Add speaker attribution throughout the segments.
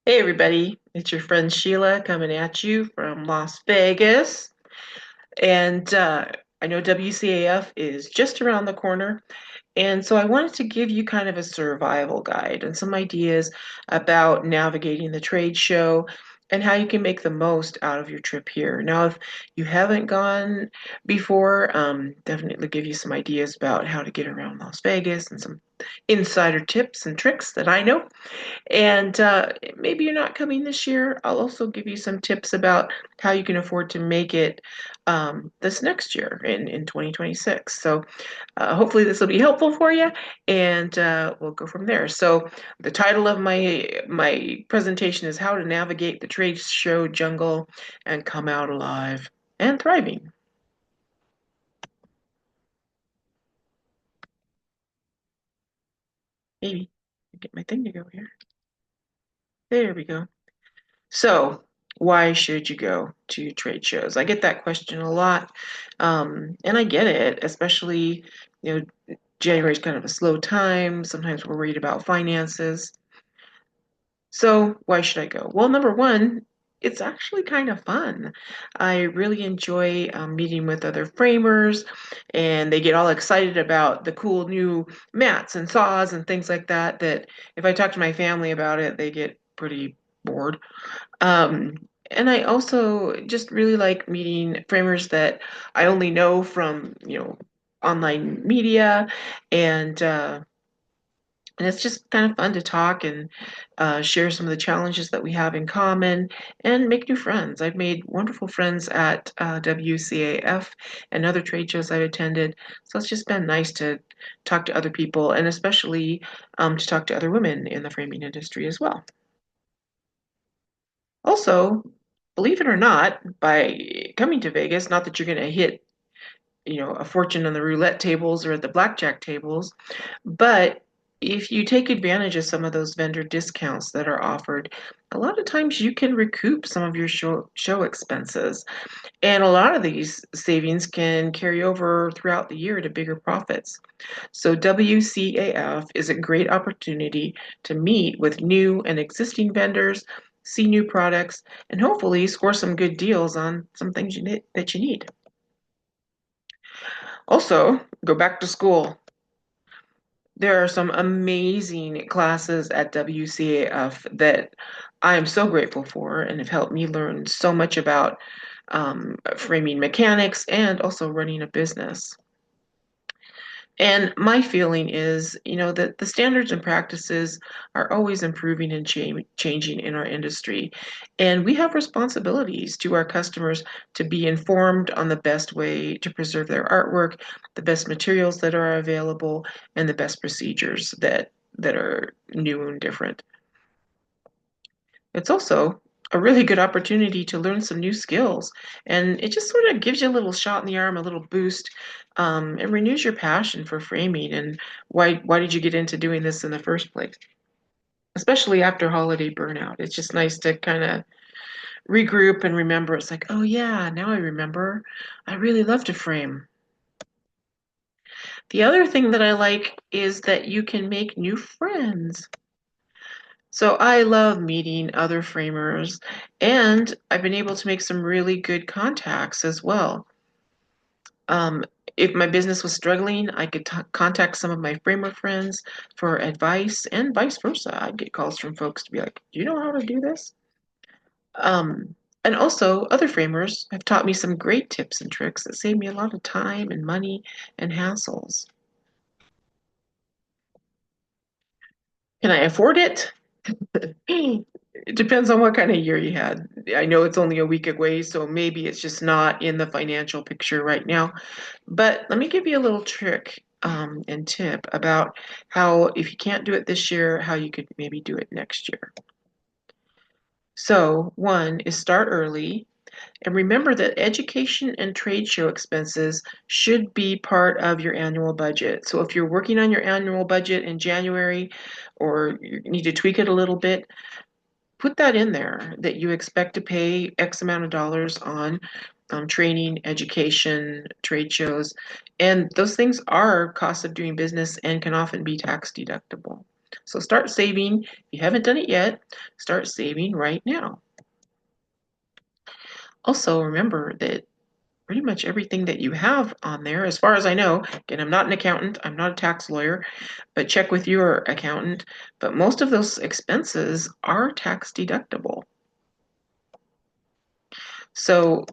Speaker 1: Hey everybody, it's your friend Sheila coming at you from Las Vegas. And I know WCAF is just around the corner. And so I wanted to give you kind of a survival guide and some ideas about navigating the trade show and how you can make the most out of your trip here. Now, if you haven't gone before, definitely give you some ideas about how to get around Las Vegas and some insider tips and tricks that I know. And maybe you're not coming this year. I'll also give you some tips about how you can afford to make it this next year in 2026. So hopefully this will be helpful for you, and we'll go from there. So the title of my presentation is How to Navigate the Trade Show Jungle and Come Out Alive and Thriving. Maybe get my thing to go here. There we go. So, why should you go to trade shows? I get that question a lot, and I get it, especially, January is kind of a slow time. Sometimes we're worried about finances. So, why should I go? Well, number one, it's actually kind of fun. I really enjoy meeting with other framers, and they get all excited about the cool new mats and saws and things like that. That if I talk to my family about it, they get pretty bored. Um, and I also just really like meeting framers that I only know from, online media, and uh, and it's just kind of fun to talk and share some of the challenges that we have in common and make new friends. I've made wonderful friends at WCAF and other trade shows I've attended. So it's just been nice to talk to other people and especially to talk to other women in the framing industry as well. Also, believe it or not, by coming to Vegas, not that you're going to hit, a fortune on the roulette tables or at the blackjack tables, but if you take advantage of some of those vendor discounts that are offered, a lot of times you can recoup some of your show expenses. And a lot of these savings can carry over throughout the year to bigger profits. So WCAF is a great opportunity to meet with new and existing vendors, see new products, and hopefully score some good deals on some things that you need. Also, go back to school. There are some amazing classes at WCAF that I am so grateful for and have helped me learn so much about framing mechanics and also running a business. And my feeling is, that the standards and practices are always improving and changing in our industry. And we have responsibilities to our customers to be informed on the best way to preserve their artwork, the best materials that are available, and the best procedures that are new and different. It's also a really good opportunity to learn some new skills. And it just sort of gives you a little shot in the arm, a little boost. It renews your passion for framing and why did you get into doing this in the first place? Especially after holiday burnout. It's just nice to kind of regroup and remember. It's like, oh yeah, now I remember. I really love to frame. The other thing that I like is that you can make new friends. So I love meeting other framers, and I've been able to make some really good contacts as well. Um, if my business was struggling, I could contact some of my framer friends for advice, and vice versa. I'd get calls from folks to be like, "Do you know how to do this?" Um, and also, other framers have taught me some great tips and tricks that save me a lot of time and money and hassles. Can I afford it? It depends on what kind of year you had. I know it's only a week away, so maybe it's just not in the financial picture right now. But let me give you a little trick and tip about how, if you can't do it this year, how you could maybe do it next year. So, one is start early and remember that education and trade show expenses should be part of your annual budget. So, if you're working on your annual budget in January or you need to tweak it a little bit, put that in there that you expect to pay X amount of dollars on training, education, trade shows. And those things are costs of doing business and can often be tax deductible. So start saving. If you haven't done it yet, start saving right now. Also, remember that pretty much everything that you have on there, as far as I know, again, I'm not an accountant, I'm not a tax lawyer, but check with your accountant, but most of those expenses are tax deductible. So,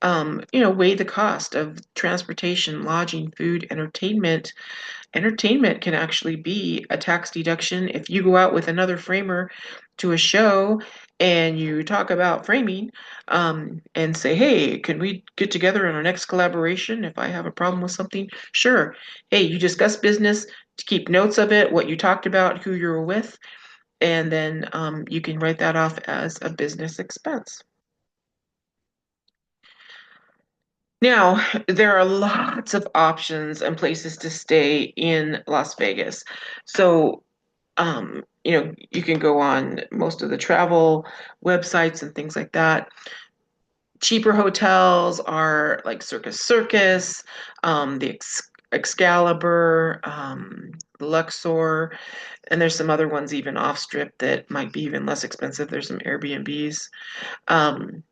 Speaker 1: weigh the cost of transportation, lodging, food, entertainment. Entertainment can actually be a tax deduction if you go out with another framer to a show and you talk about framing, and say, hey, can we get together in our next collaboration if I have a problem with something? Sure. Hey, you discuss business, to keep notes of it, what you talked about, who you're with, and then you can write that off as a business expense. Now, there are lots of options and places to stay in Las Vegas. So, you can go on most of the travel websites and things like that. Cheaper hotels are like Circus, the Excalibur, Luxor, and there's some other ones even off strip that might be even less expensive. There's some Airbnbs. Um,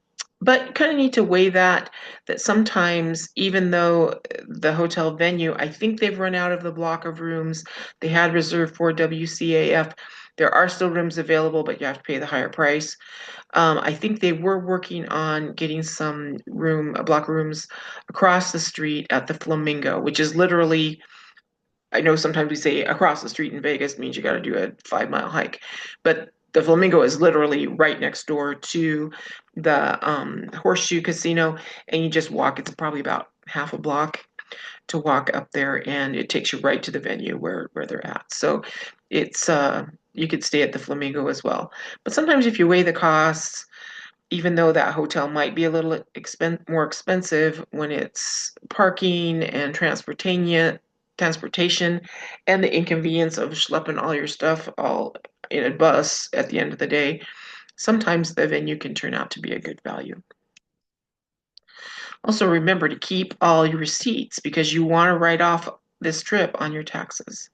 Speaker 1: but kind of need to weigh that sometimes, even though the hotel venue, I think they've run out of the block of rooms they had reserved for WCAF. There are still rooms available, but you have to pay the higher price. I think they were working on getting a block of rooms across the street at the Flamingo, which is literally, I know sometimes we say across the street in Vegas means you got to do a 5 mile hike, but the Flamingo is literally right next door to the Horseshoe Casino, and you just walk. It's probably about half a block to walk up there, and it takes you right to the venue where they're at. So it's you could stay at the Flamingo as well. But sometimes if you weigh the costs, even though that hotel might be a little more expensive when it's parking and transportation and the inconvenience of schlepping all your stuff all in a bus at the end of the day, sometimes the venue can turn out to be a good value. Also, remember to keep all your receipts because you want to write off this trip on your taxes.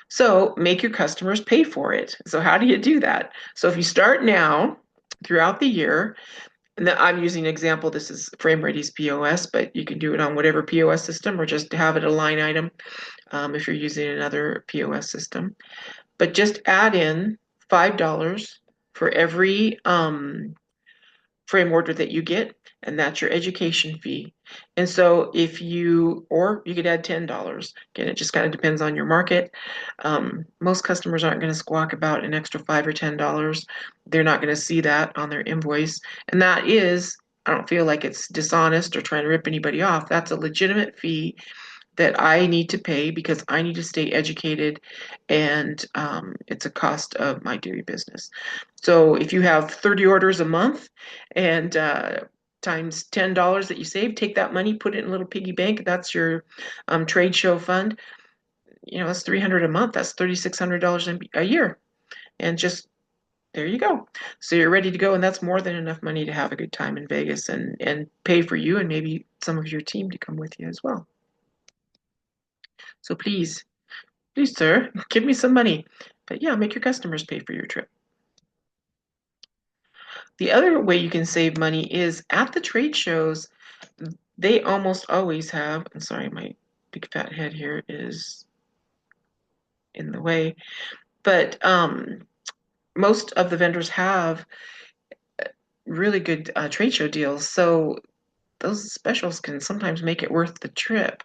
Speaker 1: So make your customers pay for it. So how do you do that? So if you start now throughout the year, and I'm using an example, this is FrameReady's POS, but you can do it on whatever POS system or just have it a line item if you're using another POS system. But just add in $5 for every frame order that you get, and that's your education fee. And so or you could add $10. Again, it just kind of depends on your market. Most customers aren't going to squawk about an extra $5 or $10. They're not going to see that on their invoice. And I don't feel like it's dishonest or trying to rip anybody off. That's a legitimate fee that I need to pay because I need to stay educated, and it's a cost of my doing business. So if you have 30 orders a month and times $10 that you save, take that money, put it in a little piggy bank. That's your trade show fund. That's 300 a month. That's $3,600 a year. And just there you go. So you're ready to go, and that's more than enough money to have a good time in Vegas and pay for you and maybe some of your team to come with you as well. So please, sir, give me some money. But yeah, make your customers pay for your trip. The other way you can save money is at the trade shows, they almost always have, I'm sorry, my big fat head here is in the way, but most of the vendors have really good trade show deals. So those specials can sometimes make it worth the trip.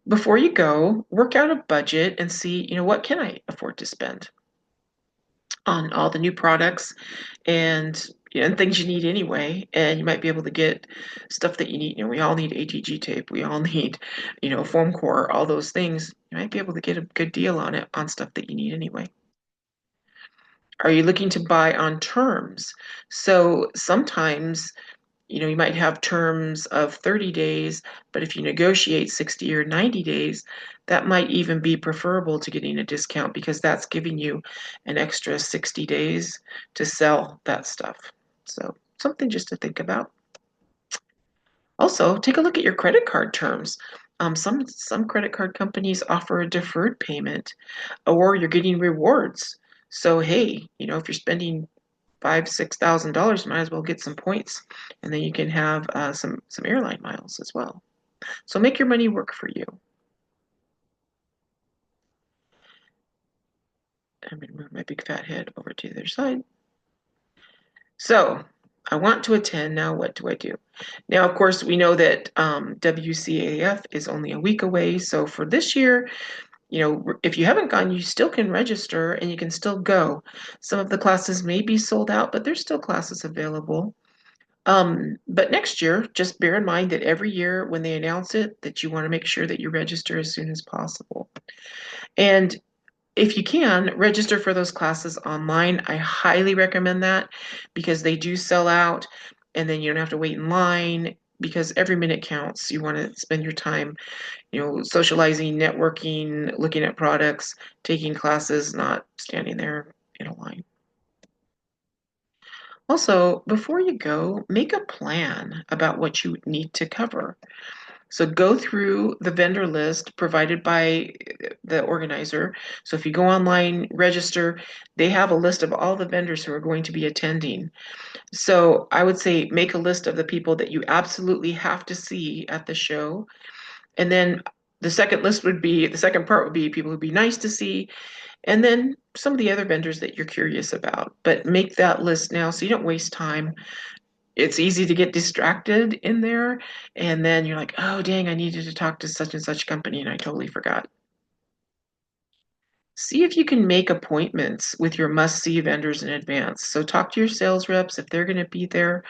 Speaker 1: Before you go, work out a budget and see, what can I afford to spend on all the new products and and things you need anyway. And you might be able to get stuff that you need. We all need ATG tape. We all need, foam core, all those things. You might be able to get a good deal on it on stuff that you need anyway. Are you looking to buy on terms? So sometimes, you might have terms of 30 days, but if you negotiate 60 or 90 days, that might even be preferable to getting a discount because that's giving you an extra 60 days to sell that stuff. So something just to think about. Also, take a look at your credit card terms. Some credit card companies offer a deferred payment, or you're getting rewards. So hey, if you're spending five, $6,000, might as well get some points, and then you can have some airline miles as well. So make your money work for you. I'm gonna move my big fat head over to the other side. So I want to attend. Now, what do I do? Now, of course, we know that WCAF is only a week away. So for this year, if you haven't gone, you still can register and you can still go. Some of the classes may be sold out, but there's still classes available. But next year, just bear in mind that every year when they announce it, that you want to make sure that you register as soon as possible. And if you can, register for those classes online. I highly recommend that because they do sell out and then you don't have to wait in line because every minute counts. You want to spend your time, socializing, networking, looking at products, taking classes, not standing there in a line. Also, before you go, make a plan about what you need to cover. So go through the vendor list provided by the organizer. So if you go online, register, they have a list of all the vendors who are going to be attending. So I would say make a list of the people that you absolutely have to see at the show. And then the second part would be people who'd be nice to see, and then some of the other vendors that you're curious about. But make that list now so you don't waste time. It's easy to get distracted in there, and then you're like, oh dang, I needed to talk to such and such company and I totally forgot. See if you can make appointments with your must-see vendors in advance. So talk to your sales reps if they're going to be there.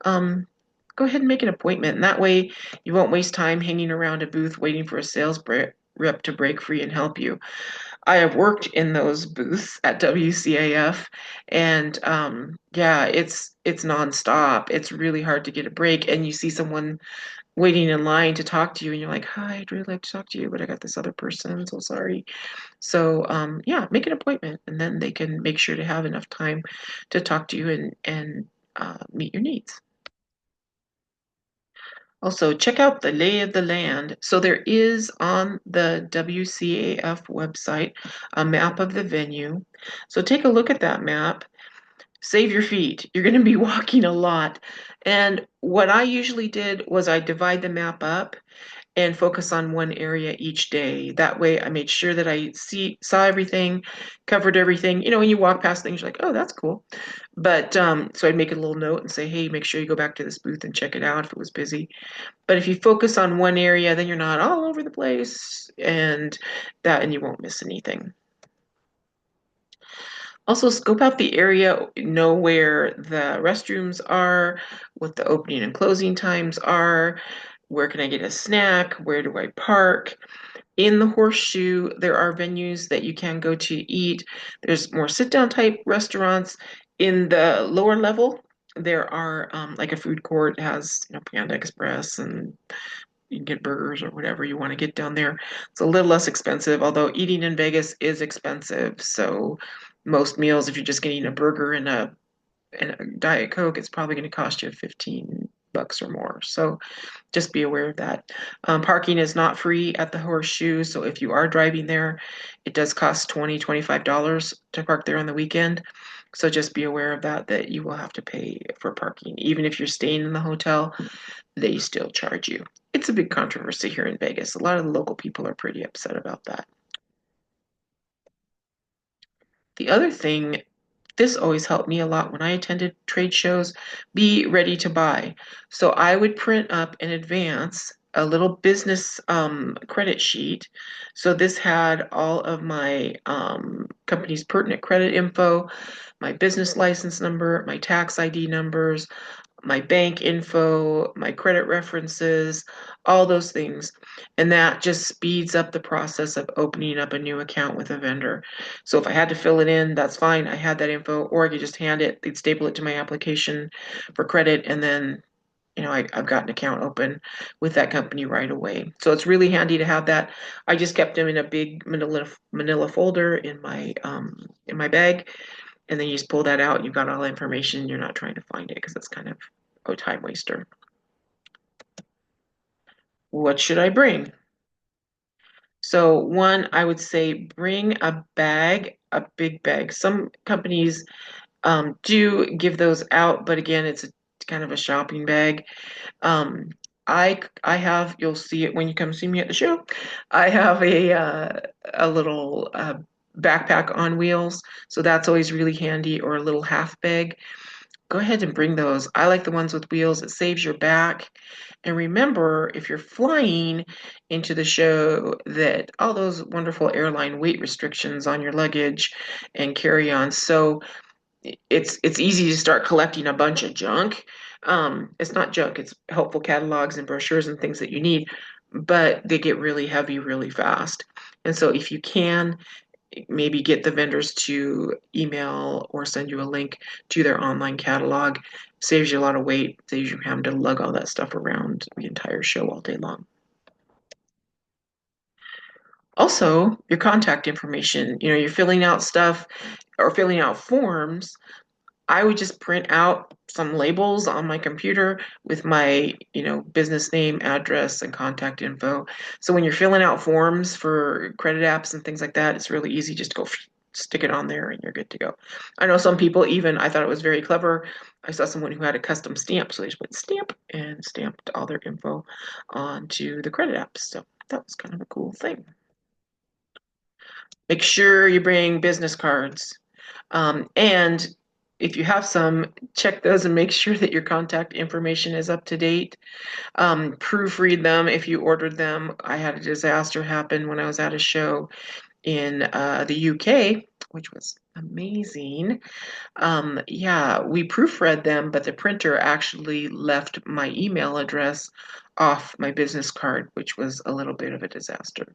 Speaker 1: Um, Go ahead and make an appointment, and that way you won't waste time hanging around a booth waiting for a rep to break free and help you. I have worked in those booths at WCAF, and yeah, it's nonstop. It's really hard to get a break, and you see someone waiting in line to talk to you, and you're like, "Hi, I'd really like to talk to you, but I got this other person. I'm so sorry." So yeah, make an appointment, and then they can make sure to have enough time to talk to you and meet your needs. Also, check out the lay of the land. So there is on the WCAF website a map of the venue. So take a look at that map. Save your feet. You're going to be walking a lot. And what I usually did was I divide the map up and focus on one area each day. That way I made sure that I saw everything, covered everything. When you walk past things, you're like, oh, that's cool. But so I'd make a little note and say, hey, make sure you go back to this booth and check it out if it was busy. But if you focus on one area, then you're not all over the place and you won't miss anything. Also, scope out the area, know where the restrooms are, what the opening and closing times are, where can I get a snack, where do I park. In the Horseshoe, there are venues that you can go to eat. There's more sit-down type restaurants. In the lower level, there are like a food court has Panda Express, and you can get burgers or whatever you want to get down there. It's a little less expensive, although eating in Vegas is expensive. So most meals, if you're just getting a burger and a Diet Coke, it's probably going to cost you 15 bucks or more. So just be aware of that. Parking is not free at the Horseshoe, so if you are driving there, it does cost $25 to park there on the weekend. So just be aware of that you will have to pay for parking. Even if you're staying in the hotel, they still charge you. It's a big controversy here in Vegas. A lot of the local people are pretty upset about that. The other thing, this always helped me a lot when I attended trade shows, be ready to buy. So I would print up in advance a little business credit sheet. So this had all of my company's pertinent credit info, my business license number, my tax ID numbers, my bank info, my credit references, all those things. And that just speeds up the process of opening up a new account with a vendor. So if I had to fill it in, that's fine. I had that info, or I could just hand it, they'd staple it to my application for credit, and then I've got an account open with that company right away. So it's really handy to have that. I just kept them in a big manila folder in my bag, and then you just pull that out, you've got all the information, you're not trying to find it because it's kind of a time waster. What should I bring? So one, I would say bring a bag, a big bag. Some companies do give those out, but again, it's kind of a shopping bag. Um, I have, you'll see it when you come see me at the show. I have a little backpack on wheels, so that's always really handy, or a little half bag. Go ahead and bring those. I like the ones with wheels. It saves your back. And remember, if you're flying into the show, that all those wonderful airline weight restrictions on your luggage and carry-on. So it's easy to start collecting a bunch of junk. It's not junk, it's helpful catalogs and brochures and things that you need, but they get really heavy really fast. And so if you can, maybe get the vendors to email or send you a link to their online catalog. Saves you a lot of weight, saves you having to lug all that stuff around the entire show all day long. Also, your contact information. You're filling out stuff or filling out forms. I would just print out some labels on my computer with my, business name, address, and contact info. So when you're filling out forms for credit apps and things like that, it's really easy just to go stick it on there and you're good to go. I know some people even, I thought it was very clever. I saw someone who had a custom stamp, so they just put stamp and stamped all their info onto the credit apps. So that was kind of a cool thing. Make sure you bring business cards. And if you have some, check those and make sure that your contact information is up to date. Proofread them if you ordered them. I had a disaster happen when I was at a show in the UK, which was amazing. Yeah, we proofread them, but the printer actually left my email address off my business card, which was a little bit of a disaster.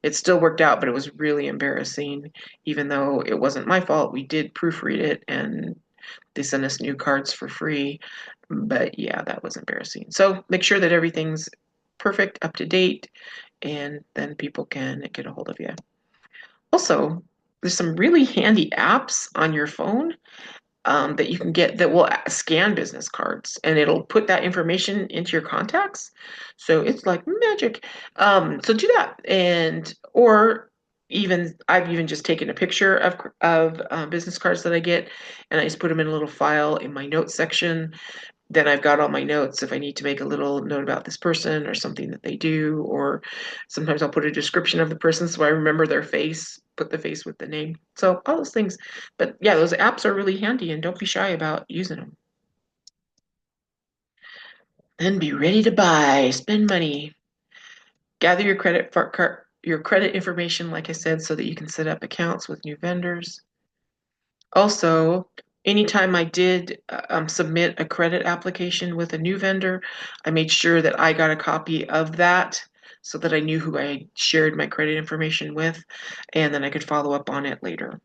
Speaker 1: It still worked out, but it was really embarrassing, even though it wasn't my fault. We did proofread it and they sent us new cards for free. But yeah, that was embarrassing. So make sure that everything's perfect, up to date, and then people can get a hold of you. Also, there's some really handy apps on your phone that you can get that will scan business cards and it'll put that information into your contacts. So it's like magic. So do that, and or even I've even just taken a picture of business cards that I get, and I just put them in a little file in my notes section. Then I've got all my notes if I need to make a little note about this person or something that they do, or sometimes I'll put a description of the person so I remember their face, put the face with the name. So all those things. But yeah, those apps are really handy and don't be shy about using them. Then be ready to buy, spend money, gather your credit information, like I said, so that you can set up accounts with new vendors. Also, anytime I did submit a credit application with a new vendor, I made sure that I got a copy of that so that I knew who I shared my credit information with, and then I could follow up on it later.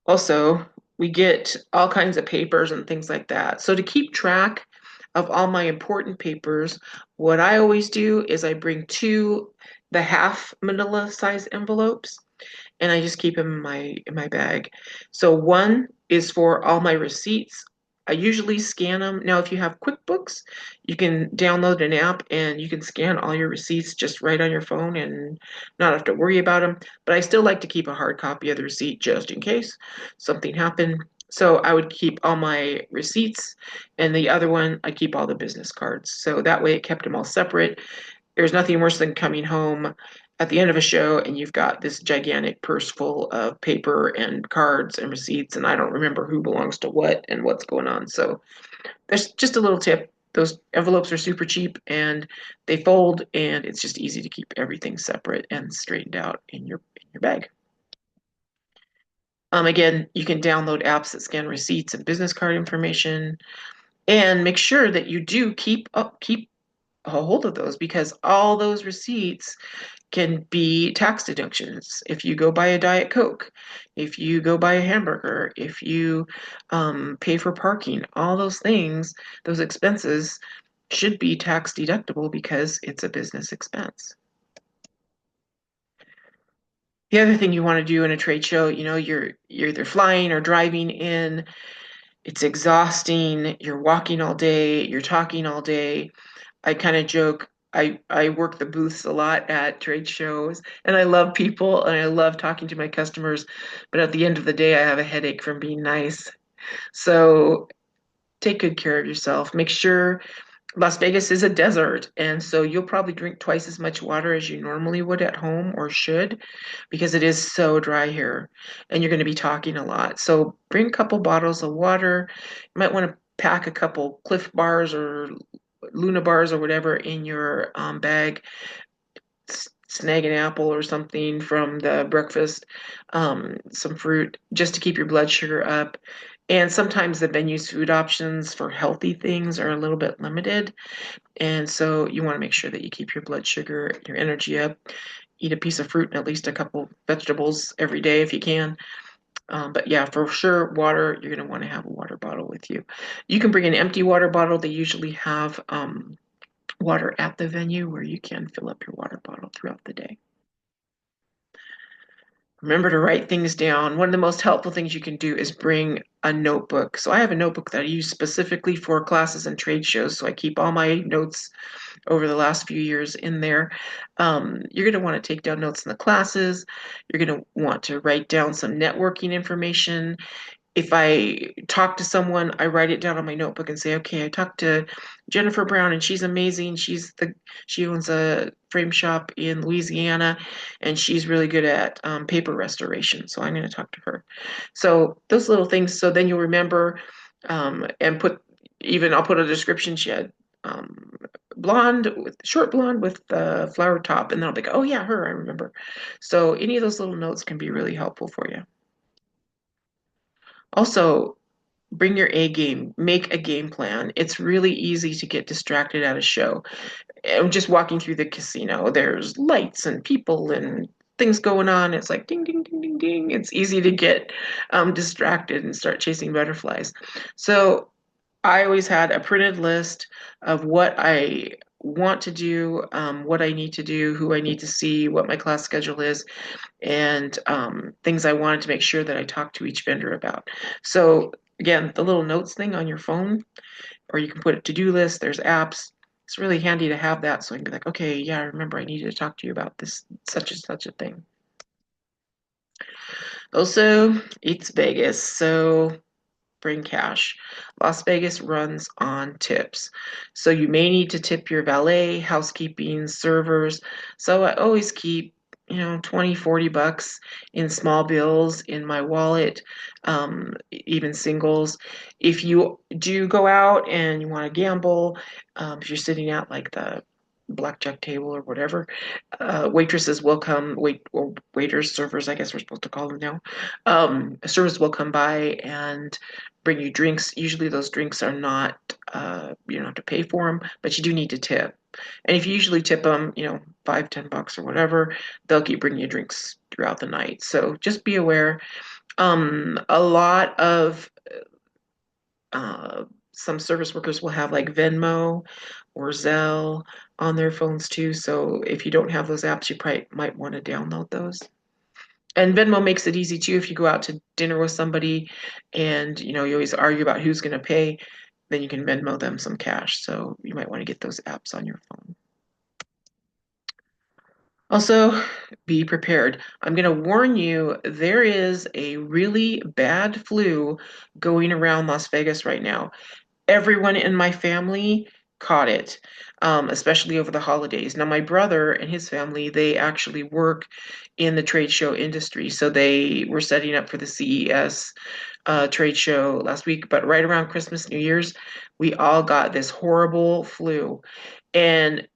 Speaker 1: Also, we get all kinds of papers and things like that. So to keep track of all my important papers, what I always do is I bring the half manila size envelopes and I just keep them in my bag. So one is for all my receipts. I usually scan them. Now, if you have QuickBooks, you can download an app and you can scan all your receipts just right on your phone and not have to worry about them. But I still like to keep a hard copy of the receipt just in case something happened. So I would keep all my receipts, and the other one, I keep all the business cards. So that way it kept them all separate. There's nothing worse than coming home at the end of a show and you've got this gigantic purse full of paper and cards and receipts, and I don't remember who belongs to what and what's going on. So there's just a little tip. Those envelopes are super cheap and they fold, and it's just easy to keep everything separate and straightened out in your bag. Again, you can download apps that scan receipts and business card information, and make sure that you do keep a hold of those, because all those receipts can be tax deductions. If you go buy a Diet Coke, if you go buy a hamburger, if you pay for parking, all those things, those expenses should be tax deductible because it's a business expense. The other thing you want to do in a trade show, you're either flying or driving in, it's exhausting, you're walking all day, you're talking all day. I kind of joke, I work the booths a lot at trade shows, and I love people and I love talking to my customers, but at the end of the day, I have a headache from being nice. So take good care of yourself. Make sure Las Vegas is a desert, and so you'll probably drink twice as much water as you normally would at home or should because it is so dry here and you're going to be talking a lot. So bring a couple bottles of water. You might want to pack a couple Cliff bars or Luna bars or whatever in your bag. Snag an apple or something from the breakfast, some fruit, just to keep your blood sugar up. And sometimes the venue's food options for healthy things are a little bit limited. And so you want to make sure that you keep your blood sugar, your energy up. Eat a piece of fruit and at least a couple vegetables every day if you can. But yeah, for sure, water, you're going to want to have a water bottle with you. You can bring an empty water bottle. They usually have water at the venue where you can fill up your water bottle throughout the day. Remember to write things down. One of the most helpful things you can do is bring a notebook. So I have a notebook that I use specifically for classes and trade shows. So I keep all my notes over the last few years in there. You're going to want to take down notes in the classes. You're going to want to write down some networking information. If I talk to someone, I write it down on my notebook and say, okay, I talked to Jennifer Brown and she's amazing. She owns a frame shop in Louisiana and she's really good at paper restoration. So I'm going to talk to her. So those little things. So then you'll remember and I'll put a description. She had short blonde with the flower top. And then I'll be like, oh yeah, her, I remember. So any of those little notes can be really helpful for you. Also, bring your A game, make a game plan. It's really easy to get distracted at a show. And just walking through the casino, there's lights and people and things going on. It's like ding, ding, ding, ding, ding. It's easy to get distracted and start chasing butterflies. So I always had a printed list of what I want to do, what I need to do, who I need to see, what my class schedule is, and things I wanted to make sure that I talked to each vendor about. So again, the little notes thing on your phone, or you can put a to-do list, there's apps. It's really handy to have that so I can be like, okay, yeah, I remember I needed to talk to you about this such and such a thing. Also, it's Vegas, so bring cash. Las Vegas runs on tips. So you may need to tip your valet, housekeeping, servers. So I always keep, 20, 40 bucks in small bills in my wallet, even singles. If you do go out and you want to gamble, if you're sitting at like the blackjack table or whatever, waitresses will come, or waiters, servers, I guess we're supposed to call them now. Servers will come by and bring you drinks. Usually those drinks are not, you don't have to pay for them, but you do need to tip. And if you usually tip them, 5, 10 bucks or whatever, they'll keep bringing you drinks throughout the night. So just be aware. A lot of some service workers will have like Venmo or Zelle on their phones too. So if you don't have those apps, you probably might want to download those. And Venmo makes it easy too. If you go out to dinner with somebody and you always argue about who's going to pay, then you can Venmo them some cash. So you might want to get those apps on your phone. Also, be prepared. I'm going to warn you, there is a really bad flu going around Las Vegas right now. Everyone in my family caught it, especially over the holidays. Now, my brother and his family, they actually work in the trade show industry. So they were setting up for the CES trade show last week. But right around Christmas, New Year's, we all got this horrible flu. And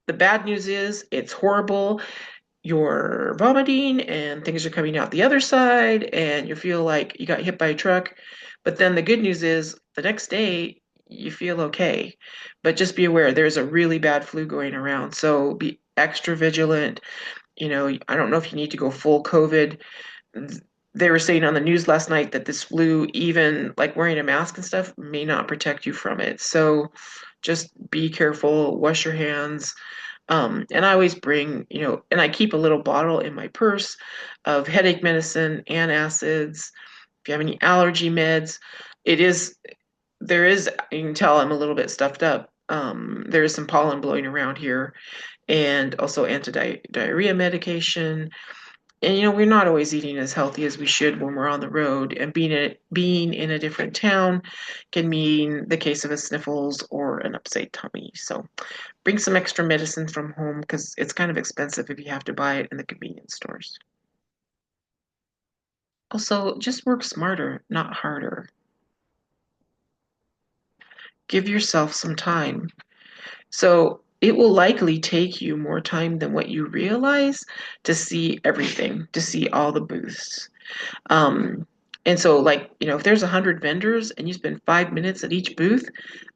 Speaker 1: the bad news is it's horrible. You're vomiting and things are coming out the other side, and you feel like you got hit by a truck. But then the good news is the next day you feel okay. But just be aware there's a really bad flu going around. So be extra vigilant. I don't know if you need to go full COVID. They were saying on the news last night that this flu, even like wearing a mask and stuff, may not protect you from it. So just be careful, wash your hands. And I always bring, and I keep a little bottle in my purse of headache medicine, antacids. If you have any allergy meds, there is, you can tell I'm a little bit stuffed up. There is some pollen blowing around here, and also anti-diarrhea medication. And we're not always eating as healthy as we should when we're on the road, and being in a different town can mean the case of a sniffles or an upset tummy. So bring some extra medicine from home because it's kind of expensive if you have to buy it in the convenience stores. Also, just work smarter, not harder. Give yourself some time. So it will likely take you more time than what you realize to see everything, to see all the booths. Um, and so, like, if there's 100 vendors and you spend 5 minutes at each booth,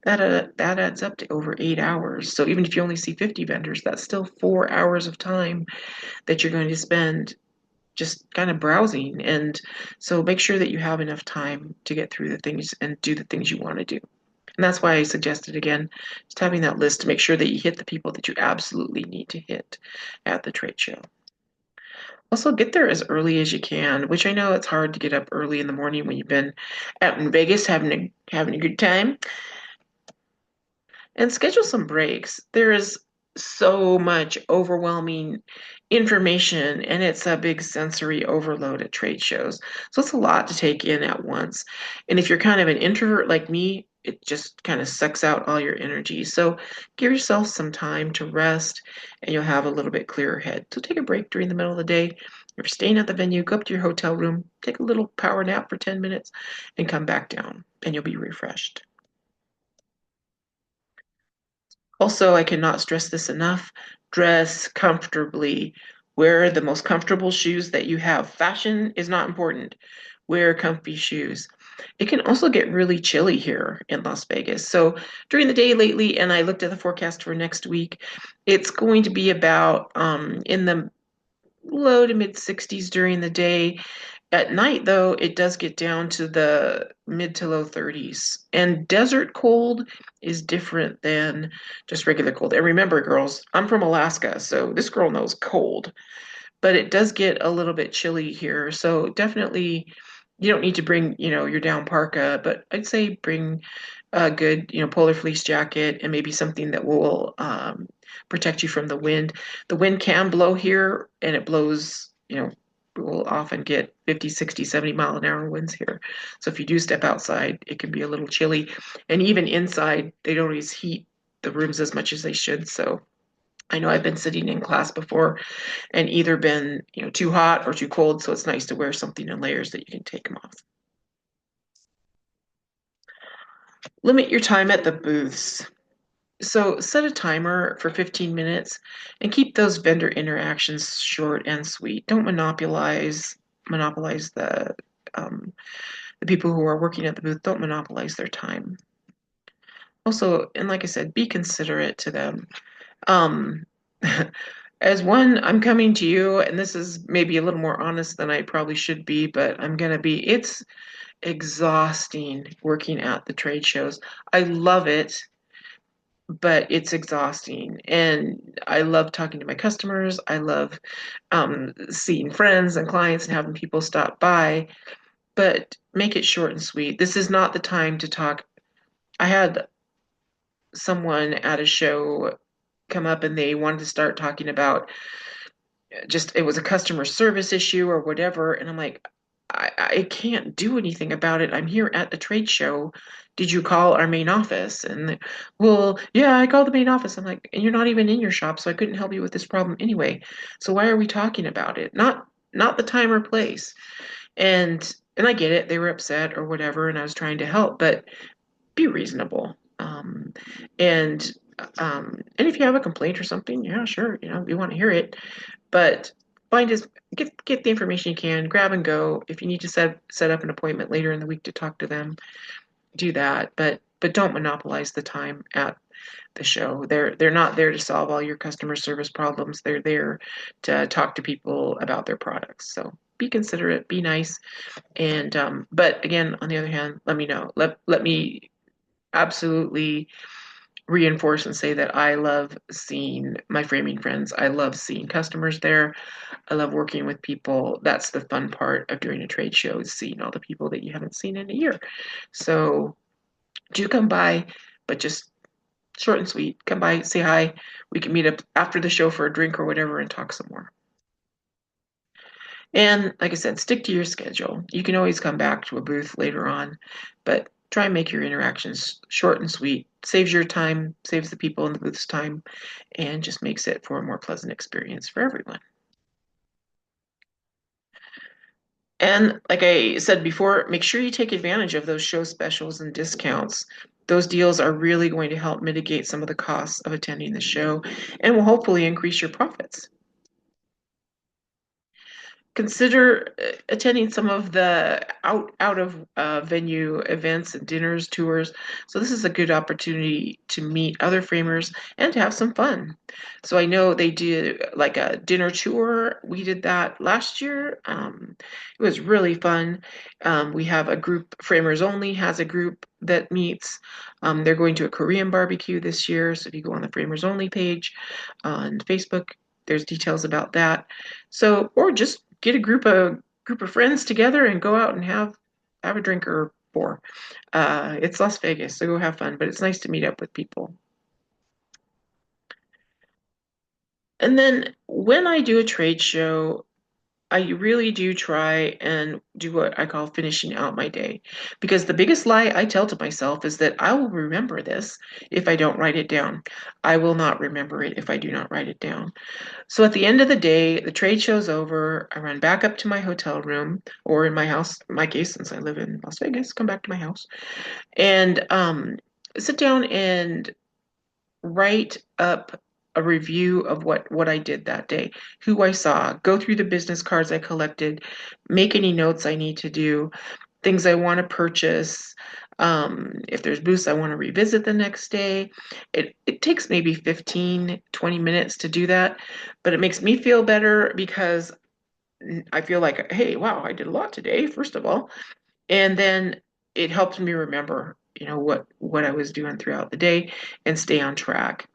Speaker 1: that adds up to over 8 hours. So even if you only see 50 vendors, that's still 4 hours of time that you're going to spend just kind of browsing. And so make sure that you have enough time to get through the things and do the things you want to do. And that's why I suggested again, just having that list to make sure that you hit the people that you absolutely need to hit at the trade show. Also, get there as early as you can, which I know it's hard to get up early in the morning when you've been out in Vegas having a good time. And schedule some breaks. There is so much overwhelming information, and it's a big sensory overload at trade shows. So it's a lot to take in at once. And if you're kind of an introvert like me, it just kind of sucks out all your energy. So give yourself some time to rest, and you'll have a little bit clearer head. So take a break during the middle of the day. If you're staying at the venue, go up to your hotel room, take a little power nap for 10 minutes, and come back down, and you'll be refreshed. Also, I cannot stress this enough, dress comfortably. Wear the most comfortable shoes that you have. Fashion is not important. Wear comfy shoes. It can also get really chilly here in Las Vegas. So during the day lately, and I looked at the forecast for next week, it's going to be about in the low to mid 60s during the day. At night, though, it does get down to the mid to low 30s. And desert cold is different than just regular cold. And remember, girls, I'm from Alaska, so this girl knows cold, but it does get a little bit chilly here. So definitely, you don't need to bring, your down parka, but I'd say bring a good, polar fleece jacket and maybe something that will protect you from the wind. The wind can blow here, and it blows, we'll often get 50, 60, 70 mile an hour winds here. So if you do step outside, it can be a little chilly. And even inside, they don't always heat the rooms as much as they should. So I know I've been sitting in class before and either been, too hot or too cold. So it's nice to wear something in layers that you can take them off. Limit your time at the booths. So set a timer for 15 minutes and keep those vendor interactions short and sweet. Don't monopolize the people who are working at the booth. Don't monopolize their time. Also, and like I said, be considerate to them. Um, as one, I'm coming to you, and this is maybe a little more honest than I probably should be, but I'm gonna be. It's exhausting working at the trade shows. I love it, but it's exhausting. And I love talking to my customers. I love seeing friends and clients and having people stop by, but make it short and sweet. This is not the time to talk. I had someone at a show come up and they wanted to start talking about just it was a customer service issue or whatever. And I'm like, I can't do anything about it. I'm here at the trade show. Did you call our main office? And well, yeah, I called the main office. I'm like, and you're not even in your shop, so I couldn't help you with this problem anyway. So why are we talking about it? Not the time or place. And I get it, they were upset or whatever, and I was trying to help, but be reasonable. And and if you have a complaint or something, yeah, sure, we want to hear it. But find is get the information you can, grab and go. If you need to set up an appointment later in the week to talk to them, do that. But don't monopolize the time at the show. They're not there to solve all your customer service problems. They're there to talk to people about their products. So be considerate, be nice, and but again, on the other hand, let me know. Let me absolutely reinforce and say that I love seeing my framing friends. I love seeing customers there. I love working with people. That's the fun part of doing a trade show is seeing all the people that you haven't seen in a year. So do come by, but just Short and sweet. Come by, say hi. We can meet up after the show for a drink or whatever and talk some more. And like I said, stick to your schedule. You can always come back to a booth later on, but try and make your interactions short and sweet. Saves your time, saves the people in the booth's time, and just makes it for a more pleasant experience for everyone. And like I said before, make sure you take advantage of those show specials and discounts. Those deals are really going to help mitigate some of the costs of attending the show and will hopefully increase your profits. Consider attending some of the out of venue events and dinners, tours. So this is a good opportunity to meet other framers and to have some fun. So I know they do like a dinner tour. We did that last year. It was really fun. We have a group, Framers Only has a group that meets. They're going to a Korean barbecue this year. So if you go on the Framers Only page on Facebook, there's details about that. So, or just get a group of friends together and go out and have a drink or four. It's Las Vegas, so go have fun. But it's nice to meet up with people. And then when I do a trade show, I really do try and do what I call finishing out my day. Because the biggest lie I tell to myself is that I will remember this if I don't write it down. I will not remember it if I do not write it down. So at the end of the day, the trade show's over. I run back up to my hotel room or in my house, in my case, since I live in Las Vegas, come back to my house and sit down and write up a review of what I did that day, who I saw, go through the business cards I collected, make any notes I need to do, things I want to purchase. If there's booths I want to revisit the next day, it takes maybe 15, 20 minutes to do that, but it makes me feel better because I feel like, hey, wow, I did a lot today, first of all. And then it helps me remember, what I was doing throughout the day and stay on track.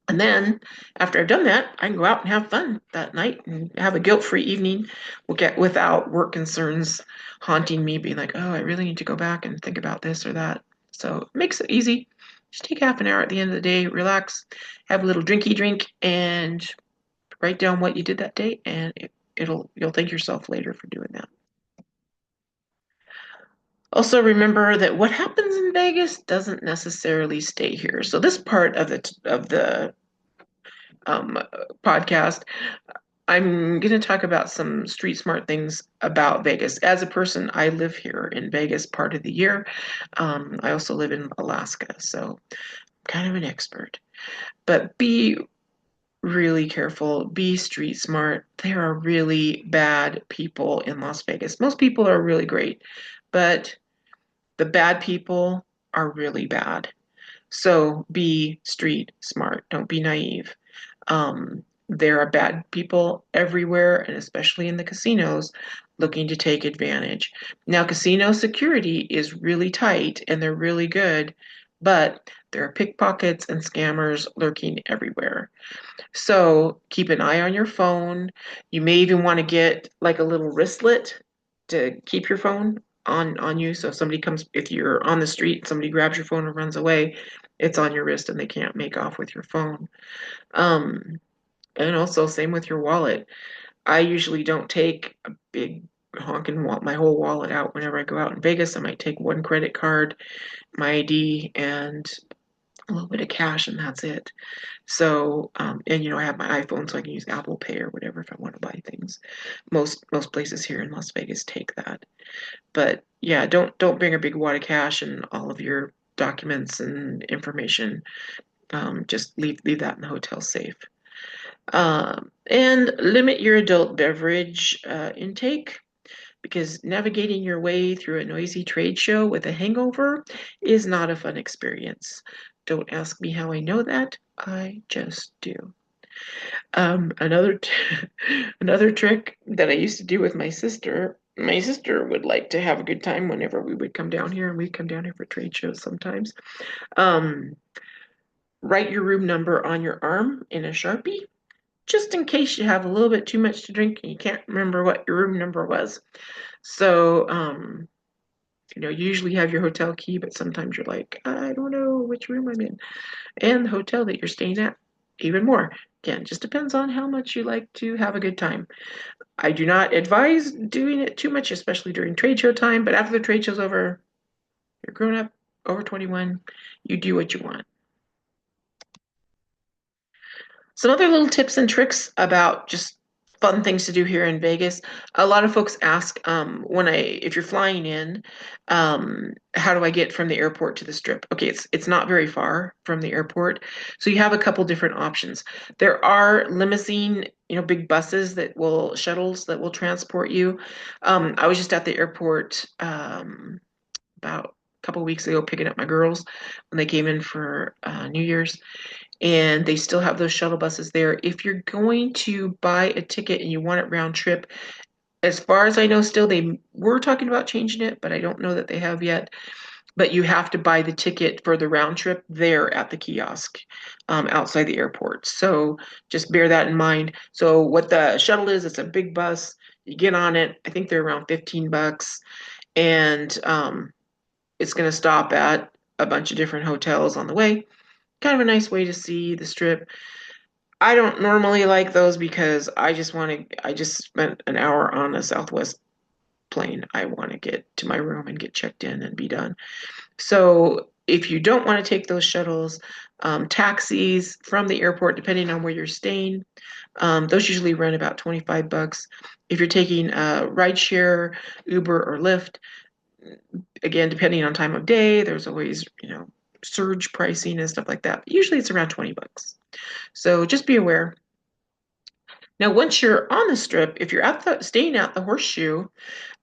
Speaker 1: And then after I've done that, I can go out and have fun that night and have a guilt-free evening. We'll get without work concerns haunting me, being like, oh, I really need to go back and think about this or that. So it makes it easy. Just take half an hour at the end of the day, relax, have a little drinky drink, and write down what you did that day, and you'll thank yourself later for doing that. Also, remember that what happens in Vegas doesn't necessarily stay here. So this part of the um, podcast, I'm going to talk about some street smart things about Vegas. As a person, I live here in Vegas part of the year. I also live in Alaska, so I'm kind of an expert. But be really careful, be street smart. There are really bad people in Las Vegas. Most people are really great, but the bad people are really bad. So be street smart. Don't be naive. There are bad people everywhere, and especially in the casinos, looking to take advantage. Now, casino security is really tight and they're really good, but there are pickpockets and scammers lurking everywhere. So keep an eye on your phone. You may even want to get like a little wristlet to keep your phone on you. So if somebody comes, if you're on the street, somebody grabs your phone and runs away, it's on your wrist and they can't make off with your phone. Um, and also same with your wallet. I usually don't take a big honking my whole wallet out whenever I go out in Vegas. I might take one credit card, my ID, and a little bit of cash, and that's it. So, and I have my iPhone, so I can use Apple Pay or whatever if I want to buy things. Most places here in Las Vegas take that. But yeah, don't bring a big wad of cash and all of your documents and information. Just leave that in the hotel safe. And limit your adult beverage intake because navigating your way through a noisy trade show with a hangover is not a fun experience. Don't ask me how I know that. I just do. Another another trick that I used to do with my sister. My sister would like to have a good time whenever we would come down here, and we'd come down here for trade shows sometimes. Um, Write your room number on your arm in a Sharpie, just in case you have a little bit too much to drink and you can't remember what your room number was. So You usually have your hotel key, but sometimes you're like, I don't know which room I'm in. And the hotel that you're staying at, even more. Again, just depends on how much you like to have a good time. I do not advise doing it too much, especially during trade show time, but after the trade show's over, you're grown up, over 21, you do what you want. Some other little tips and tricks about just fun things to do here in Vegas. A lot of folks ask if you're flying in, how do I get from the airport to the strip? Okay, it's not very far from the airport, so you have a couple different options. There are limousine, big buses shuttles that will transport you. I was just at the airport about a couple weeks ago picking up my girls when they came in for New Year's, and they still have those shuttle buses there. If you're going to buy a ticket and you want it round trip, as far as I know, still they were talking about changing it, but I don't know that they have yet. But you have to buy the ticket for the round trip there at the kiosk outside the airport. So just bear that in mind. So what the shuttle is, it's a big bus. You get on it. I think they're around $15, and it's going to stop at a bunch of different hotels on the way. Kind of a nice way to see the strip. I don't normally like those because I just spent an hour on a Southwest plane. I want to get to my room and get checked in and be done. So if you don't want to take those shuttles, taxis from the airport, depending on where you're staying, those usually run about $25. If you're taking a rideshare, Uber or Lyft, again, depending on time of day, there's always, surge pricing and stuff like that. Usually it's around $20. So just be aware. Now, once you're on the strip, if you're staying at the Horseshoe,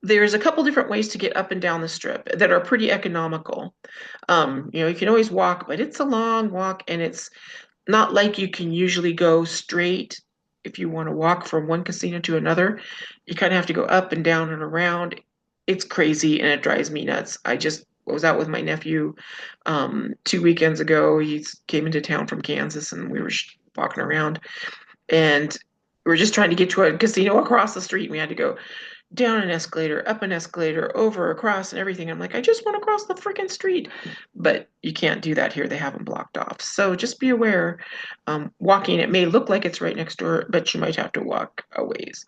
Speaker 1: there's a couple different ways to get up and down the strip that are pretty economical. You can always walk, but it's a long walk, and it's not like you can usually go straight if you want to walk from one casino to another. You kind of have to go up and down and around. It's crazy, and it drives me nuts. I just was out with my nephew 2 weekends ago. He came into town from Kansas, and we were walking around, and we were just trying to get to a casino across the street. We had to go down an escalator, up an escalator, over, across, and everything. I'm like, I just want to cross the freaking street. But you can't do that here. They have them blocked off. So just be aware. Walking, it may look like it's right next door, but you might have to walk a ways.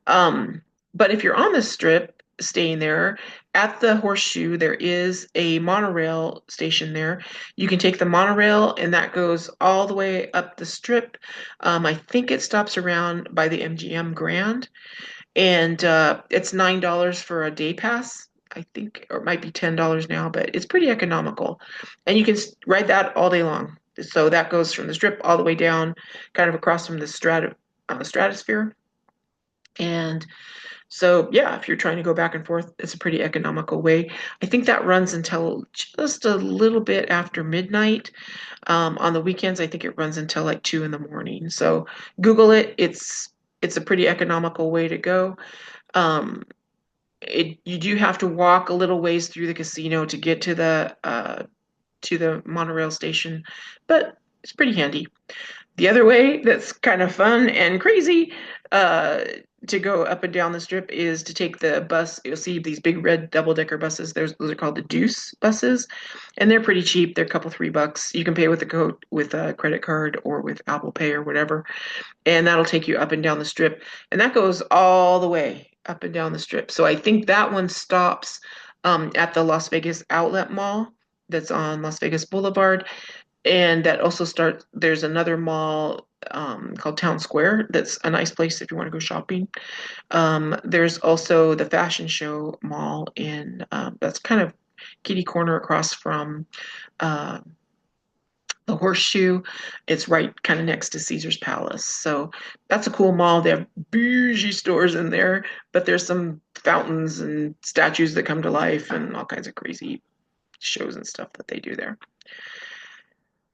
Speaker 1: But if you're on the strip, staying there, at the Horseshoe, there is a monorail station there. You can take the monorail, and that goes all the way up the strip. I think it stops around by the MGM Grand, and it's $9 for a day pass, I think, or it might be $10 now, but it's pretty economical, and you can ride that all day long. So that goes from the strip all the way down, kind of across from the stratosphere. And so, yeah, if you're trying to go back and forth, it's a pretty economical way. I think that runs until just a little bit after midnight. On the weekends, I think it runs until like 2 in the morning. So Google it. It's a pretty economical way to go. Um, you do have to walk a little ways through the casino to get to the monorail station, but it's pretty handy. The other way that's kind of fun and crazy uh, to go up and down the strip is to take the bus. You'll see these big red double-decker buses. Those are called the Deuce buses, and they're pretty cheap. They're a couple $3. You can pay with a credit card or with Apple Pay or whatever, and that'll take you up and down the strip. And that goes all the way up and down the strip. So I think that one stops at the Las Vegas Outlet Mall that's on Las Vegas Boulevard, and that also there's another mall called Town Square. That's a nice place if you want to go shopping. There's also the Fashion Show Mall that's kind of kitty corner across from uh, the Horseshoe. It's right kind of next to Caesar's Palace. So that's a cool mall. They have bougie stores in there, but there's some fountains and statues that come to life and all kinds of crazy shows and stuff that they do there.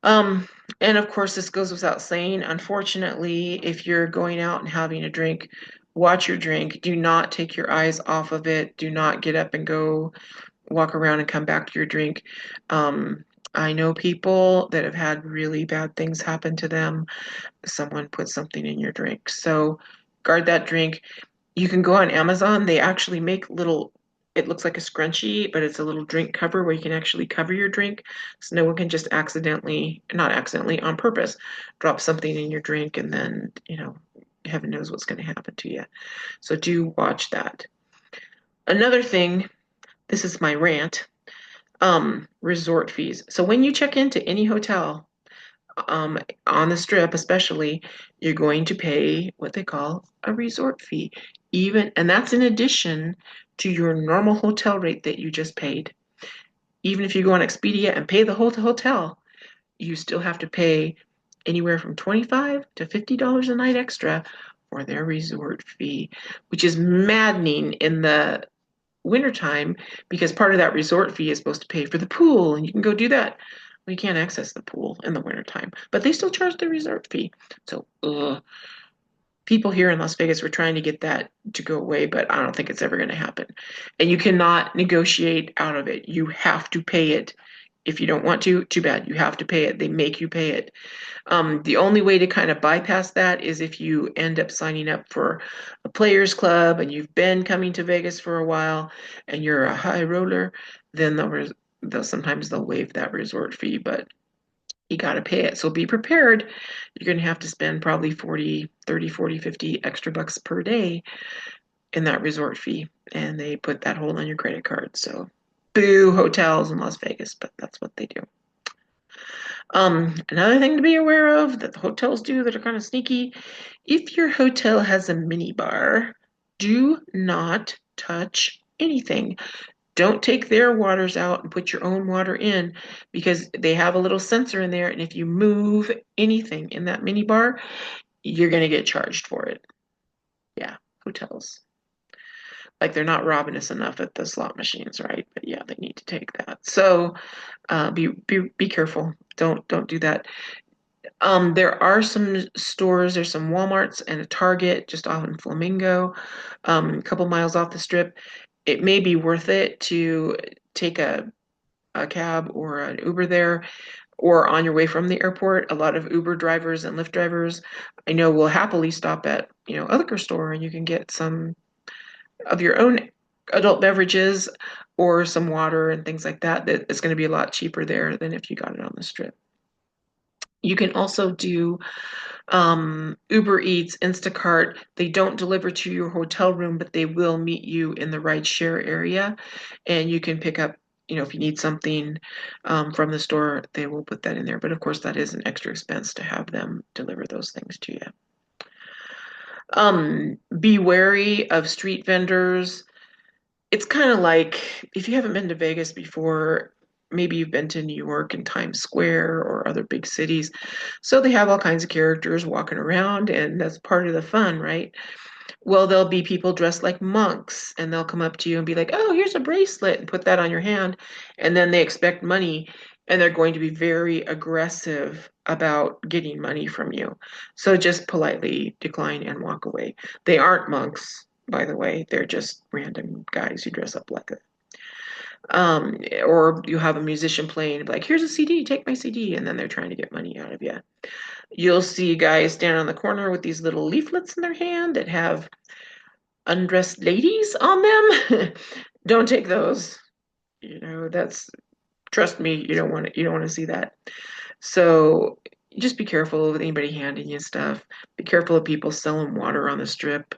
Speaker 1: Um, and of course, this goes without saying. Unfortunately, if you're going out and having a drink, watch your drink. Do not take your eyes off of it. Do not get up and go walk around and come back to your drink. I know people that have had really bad things happen to them. Someone put something in your drink. So guard that drink. You can go on Amazon. They actually make little it looks like a scrunchie, but it's a little drink cover where you can actually cover your drink. So no one can just accidentally, not accidentally, on purpose, drop something in your drink and then, heaven knows what's going to happen to you. So do watch that. Another thing, this is my rant, resort fees. So when you check into any hotel, um, on the strip especially, you're going to pay what they call a resort fee. And that's in addition to your normal hotel rate that you just paid. Even if you go on Expedia and pay the whole hotel, you still have to pay anywhere from $25 to $50 a night extra for their resort fee, which is maddening in the wintertime because part of that resort fee is supposed to pay for the pool and you can go do that. We can't access the pool in the wintertime, but they still charge the resort fee. So, people here in Las Vegas were trying to get that to go away, but I don't think it's ever going to happen. And you cannot negotiate out of it. You have to pay it. If you don't want to, too bad. You have to pay it. They make you pay it. The only way to kind of bypass that is if you end up signing up for a players club and you've been coming to Vegas for a while and you're a high roller, then they'll waive that resort fee, but you got to pay it. So be prepared. You're going to have to spend probably 40, 30, 40, 50 extra bucks per day in that resort fee. And they put that hold on your credit card. So boo hotels in Las Vegas, but that's what they do. Another thing to be aware of that the hotels do that are kind of sneaky, if your hotel has a mini bar, do not touch anything. Don't take their waters out and put your own water in because they have a little sensor in there. And if you move anything in that mini bar, you're going to get charged for it. Yeah, hotels. Like they're not robbing us enough at the slot machines, right? But yeah, they need to take that. So be careful. Don't do that. There are some stores. There's some Walmarts and a Target just off in Flamingo, a couple miles off the strip. It may be worth it to take a cab or an Uber there or on your way from the airport. A lot of Uber drivers and Lyft drivers I know will happily stop at, a liquor store and you can get some of your own adult beverages or some water and things like that. That it's going to be a lot cheaper there than if you got it on the strip. You can also do Uber Eats, Instacart. They don't deliver to your hotel room, but they will meet you in the ride share area. And you can pick up, if you need something from the store, they will put that in there. But of course, that is an extra expense to have them deliver those things to you. Be wary of street vendors. It's kind of like if you haven't been to Vegas before, maybe you've been to New York and Times Square or other big cities. So they have all kinds of characters walking around, and that's part of the fun, right? Well, there'll be people dressed like monks, and they'll come up to you and be like, "Oh, here's a bracelet," and put that on your hand. And then they expect money, and they're going to be very aggressive about getting money from you. So just politely decline and walk away. They aren't monks, by the way. They're just random guys who dress up like it. Or you have a musician playing, like, "Here's a CD, take my CD," and then they're trying to get money out of you. You'll see guys stand on the corner with these little leaflets in their hand that have undressed ladies on them. Don't take those. That's trust me, you don't want to see that. So just be careful with anybody handing you stuff. Be careful of people selling water on the strip.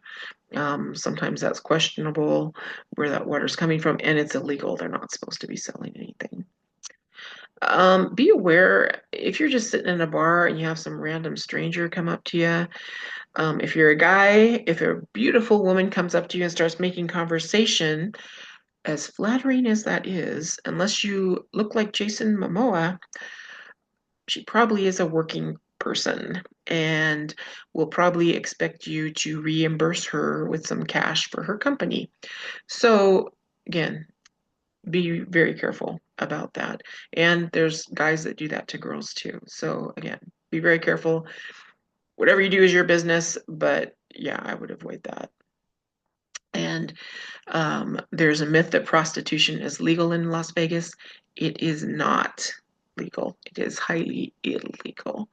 Speaker 1: Sometimes that's questionable where that water's coming from, and it's illegal. They're not supposed to be selling anything. Be aware if you're just sitting in a bar and you have some random stranger come up to you. If you're a guy, if a beautiful woman comes up to you and starts making conversation, as flattering as that is, unless you look like Jason Momoa, she probably is a working person and will probably expect you to reimburse her with some cash for her company. So, again, be very careful about that. And there's guys that do that to girls too. So, again, be very careful. Whatever you do is your business, but yeah, I would avoid that. And there's a myth that prostitution is legal in Las Vegas. It is not legal. It is highly illegal.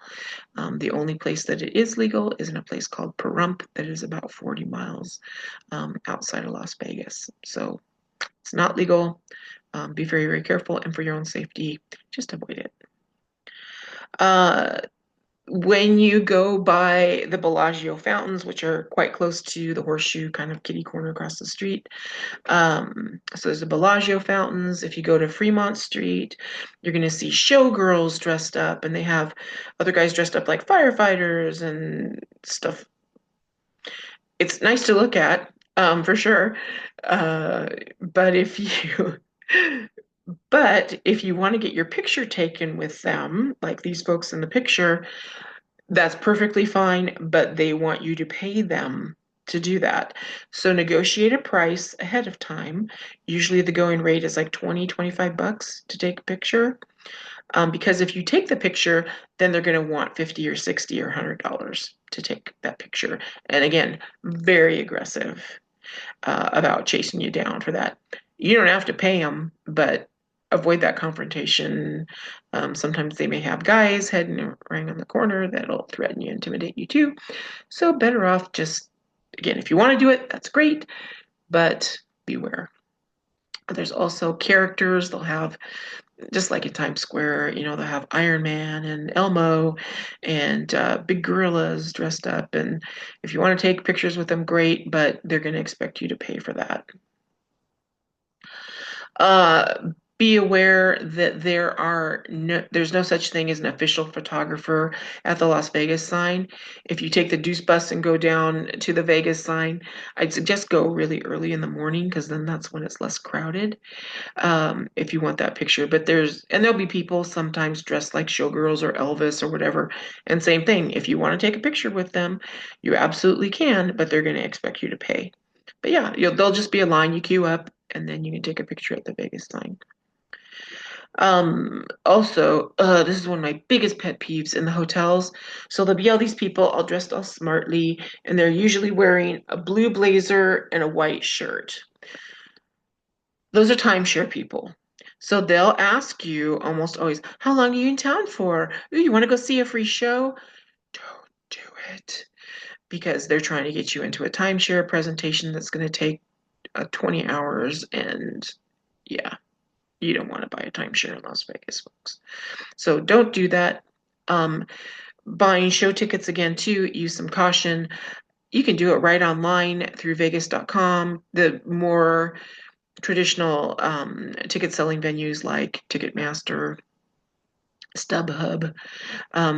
Speaker 1: The only place that it is legal is in a place called Pahrump that is about 40 miles outside of Las Vegas. So It's not legal. Be very, very careful, and for your own safety, just avoid it. Uh, when you go by the Bellagio fountains, which are quite close to the Horseshoe, kind of kitty corner across the street, so there's the Bellagio fountains. If you go to Fremont Street, you're going to see showgirls dressed up, and they have other guys dressed up like firefighters and stuff. It's nice to look at, for sure. Uh, but if you but if you want to get your picture taken with them, like these folks in the picture, that's perfectly fine, but they want you to pay them to do that. So negotiate a price ahead of time. Usually the going rate is like 20, 25 bucks to take a picture. Because if you take the picture, then they're going to want 50 or 60 or $100 to take that picture. And again, very aggressive about chasing you down for that. You don't have to pay them, but avoid that confrontation. Sometimes they may have guys heading around on the corner that'll threaten you, intimidate you too. So better off just, again, if you want to do it, that's great, but beware. There's also characters. They'll have, just like in Times Square, they'll have Iron Man and Elmo and big gorillas dressed up. And if you want to take pictures with them, great, but they're going to expect you to pay for that. Uh, be aware that there's no such thing as an official photographer at the Las Vegas sign. If you take the Deuce bus and go down to the Vegas sign, I'd suggest go really early in the morning because then that's when it's less crowded. If you want that picture. But there'll be people sometimes dressed like showgirls or Elvis or whatever. And same thing, if you want to take a picture with them, you absolutely can, but they're going to expect you to pay. But yeah, there'll just be a line you queue up, and then you can take a picture at the Vegas sign. Also, this is one of my biggest pet peeves in the hotels. So there'll be all these people all dressed all smartly, and they're usually wearing a blue blazer and a white shirt. Those are timeshare people. So they'll ask you almost always, how long are you in town for? Ooh, you want to go see a free show? Don't do it. Because they're trying to get you into a timeshare presentation that's going to take 20 hours. And yeah, you don't want to buy a timeshare in Las Vegas, folks. So don't do that. Um, Buying show tickets again, too, use some caution. You can do it right online through Vegas.com. The more traditional ticket selling venues like Ticketmaster, StubHub.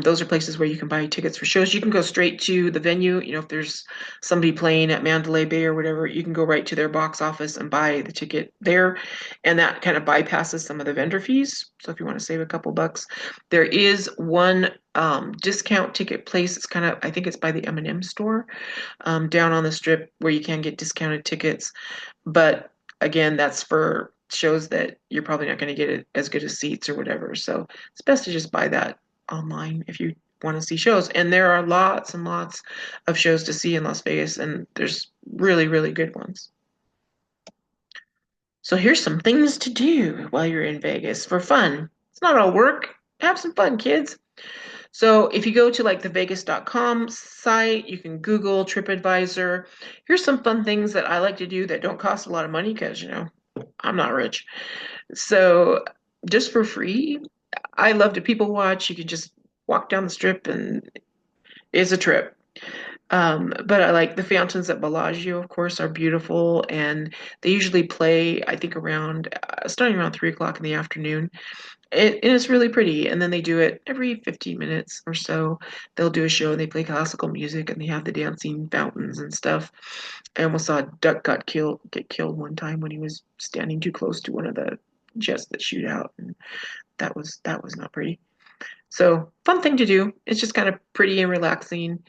Speaker 1: Those are places where you can buy tickets for shows. You can go straight to the venue. If there's somebody playing at Mandalay Bay or whatever, you can go right to their box office and buy the ticket there. And that kind of bypasses some of the vendor fees. So if you want to save a couple bucks, there is one discount ticket place. It's kind of, I think it's by the M&M store down on the strip where you can get discounted tickets. But again, that's for shows that you're probably not going to get as good as seats or whatever. So it's best to just buy that online if you want to see shows. And there are lots and lots of shows to see in Las Vegas, and there's really, really good ones. So here's some things to do while you're in Vegas for fun. It's not all work. Have some fun, kids. So if you go to like the Vegas.com site, you can Google TripAdvisor. Here's some fun things that I like to do that don't cost a lot of money because, I'm not rich. So just for free, I love to people watch. You can just walk down the strip and it's a trip. But I like the fountains at Bellagio, of course, are beautiful, and they usually play, I think, starting around 3 o'clock in the afternoon. It is really pretty, and then they do it every 15 minutes or so. They'll do a show and they play classical music and they have the dancing fountains and stuff. I almost saw a duck get killed one time when he was standing too close to one of the jets that shoot out, and that was not pretty. So fun thing to do. It's just kind of pretty and relaxing.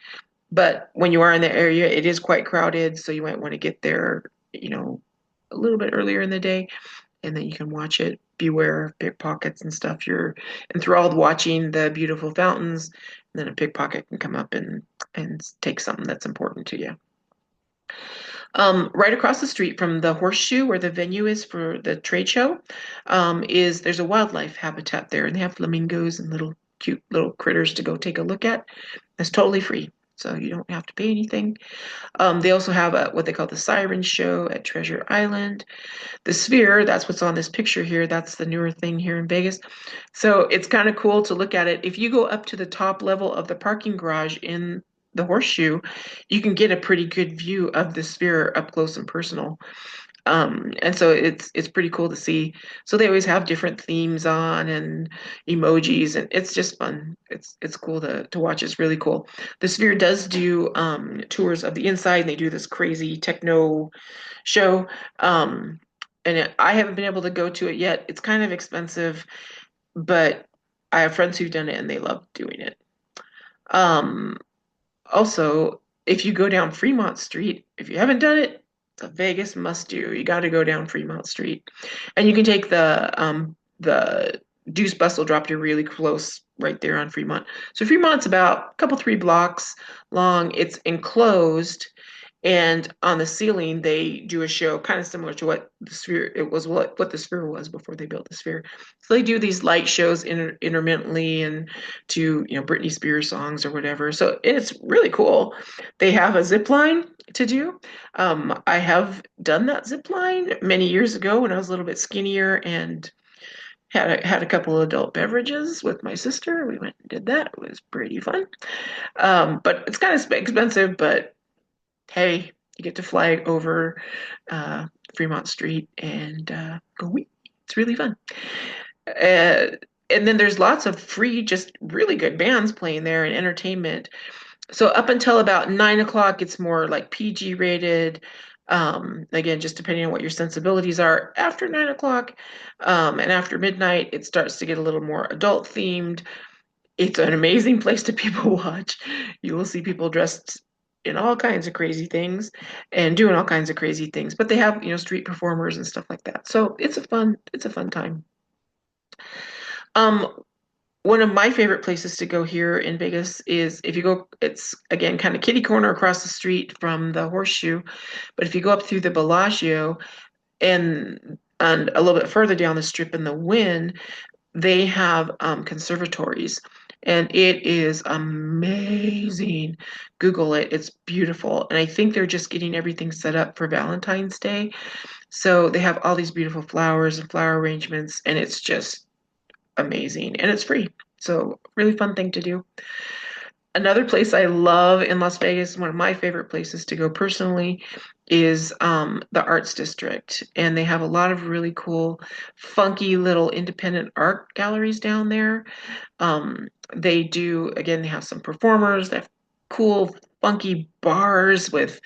Speaker 1: But when you are in the area, it is quite crowded, so you might want to get there, a little bit earlier in the day, and then you can watch it. Beware of pickpockets and stuff. You're enthralled watching the beautiful fountains, and then a pickpocket can come up and take something that's important to you. Right across the street from the Horseshoe, where the venue is for the trade show, there's a wildlife habitat there, and they have flamingos and little cute little critters to go take a look at. It's totally free. so you don't have to pay anything. They also have what they call the Siren Show at Treasure Island. The Sphere, that's what's on this picture here. That's the newer thing here in Vegas. So it's kind of cool to look at it. If you go up to the top level of the parking garage in the Horseshoe, you can get a pretty good view of the Sphere up close and personal. And so it's pretty cool to see. So they always have different themes on and emojis, and it's just fun. It's cool to watch. It's really cool. The Sphere does do tours of the inside, and they do this crazy techno show. Um, I haven't been able to go to it yet. It's kind of expensive, but I have friends who've done it and they love doing it. Um, Also, if you go down Fremont Street, if you haven't done it, it's a Vegas must do. You got to go down Fremont Street, and you can take the Deuce bus will drop you really close right there on Fremont. So Fremont's about a couple 3 blocks long. It's enclosed, and on the ceiling they do a show kind of similar to what the Sphere it was what the Sphere was before they built the Sphere. So they do these light shows intermittently and to Britney Spears songs or whatever. So it's really cool. They have a zip line to do. I have done that zip line many years ago when I was a little bit skinnier and had a couple of adult beverages with my sister. We went and did that. It was pretty fun. But it's kind of expensive, but hey, you get to fly over uh, Fremont Street and go wee. It's really fun. Uh, and then there's lots of free, just really good bands playing there and entertainment. So up until about 9 o'clock, it's more like PG rated. Again, just depending on what your sensibilities are. After 9 o'clock, and after midnight, it starts to get a little more adult themed. It's an amazing place to people watch. You will see people dressed in all kinds of crazy things and doing all kinds of crazy things. But they have, street performers and stuff like that. So it's a fun time. Um, One of my favorite places to go here in Vegas is if you go, it's again kind of kitty corner across the street from the Horseshoe. But if you go up through the Bellagio and a little bit further down the strip in the Wynn, they have conservatories, and it is amazing. Google it, it's beautiful. And I think they're just getting everything set up for Valentine's Day. So they have all these beautiful flowers and flower arrangements, and it's just amazing. And it's free. So, really fun thing to do. Another place I love in Las Vegas, one of my favorite places to go personally, is the Arts District. And they have a lot of really cool, funky little independent art galleries down there. They do, again, they have some performers, they have cool, funky bars with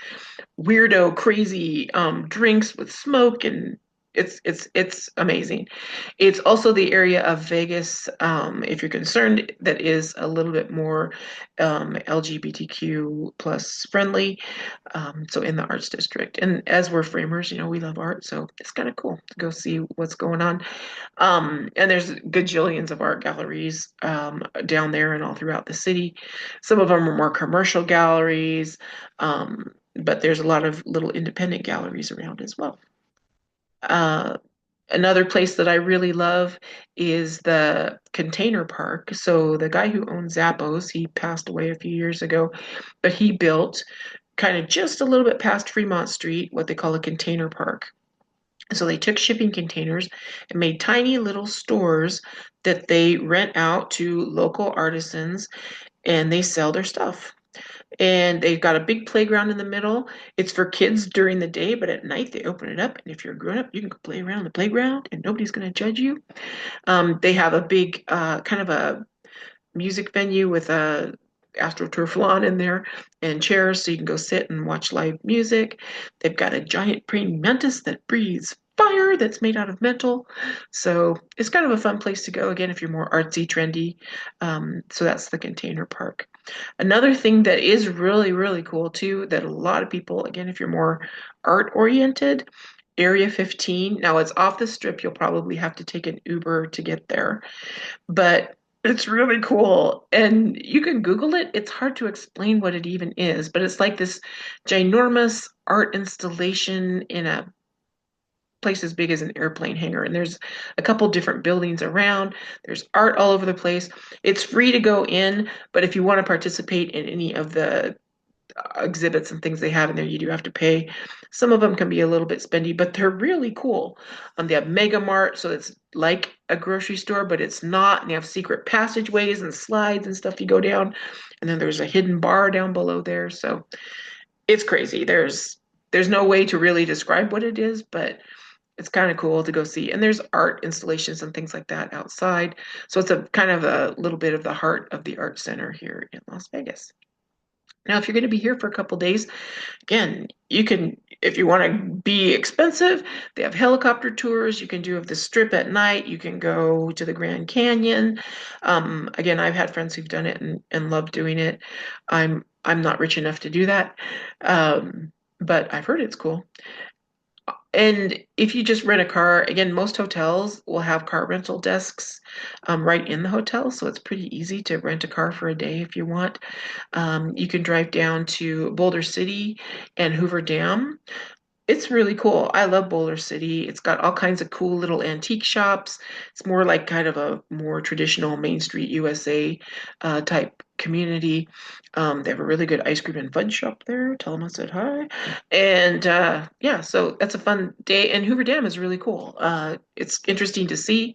Speaker 1: weirdo, crazy drinks with smoke, and it's amazing. It's also the area of Vegas, if you're concerned, that is a little bit more LGBTQ plus friendly. So in the arts district, and as we're framers, we love art, so it's kind of cool to go see what's going on. And there's gajillions of art galleries down there and all throughout the city. Some of them are more commercial galleries, but there's a lot of little independent galleries around as well. Uh, Another place that I really love is the Container Park. So the guy who owns Zappos, he passed away a few years ago, but he built kind of just a little bit past Fremont Street, what they call a container park. So they took shipping containers and made tiny little stores that they rent out to local artisans and they sell their stuff. And they've got a big playground in the middle. It's for kids during the day, but at night they open it up. And if you're a grown up, you can go play around the playground and nobody's going to judge you. They have a big kind of a music venue with a astroturf lawn in there and chairs so you can go sit and watch live music. They've got a giant praying mantis that breathes fire that's made out of metal. So it's kind of a fun place to go again if you're more artsy, trendy. So that's the container park. Another thing that is really, really cool too, that a lot of people, again, if you're more art oriented, Area 15. Now it's off the strip. You'll probably have to take an Uber to get there, but it's really cool. And you can Google it. It's hard to explain what it even is, but it's like this ginormous art installation in a place as big as an airplane hangar, and there's a couple different buildings around. There's art all over the place. It's free to go in, but if you want to participate in any of the exhibits and things they have in there, you do have to pay. Some of them can be a little bit spendy, but they're really cool. They have Mega Mart, so it's like a grocery store, but it's not. And they have secret passageways and slides and stuff you go down. And then there's a hidden bar down below there. So it's crazy. There's no way to really describe what it is, but it's kind of cool to go see. And there's art installations and things like that outside. So it's a kind of a little bit of the heart of the art center here in Las Vegas. Now, if you're going to be here for a couple days, again, you can, if you want to be expensive, they have helicopter tours. You can do of the strip at night. You can go to the Grand Canyon. Again, I've had friends who've done it and love doing it. I'm not rich enough to do that, but I've heard it's cool. And if you just rent a car, again, most hotels will have car rental desks right in the hotel, so it's pretty easy to rent a car for a day if you want. You can drive down to Boulder City and Hoover Dam. It's really cool. I love Boulder City. It's got all kinds of cool little antique shops. It's more like kind of a more traditional Main Street USA type community. They have a really good ice cream and fudge shop there. Tell them I said hi. And yeah, so that's a fun day. And Hoover Dam is really cool. It's interesting to see.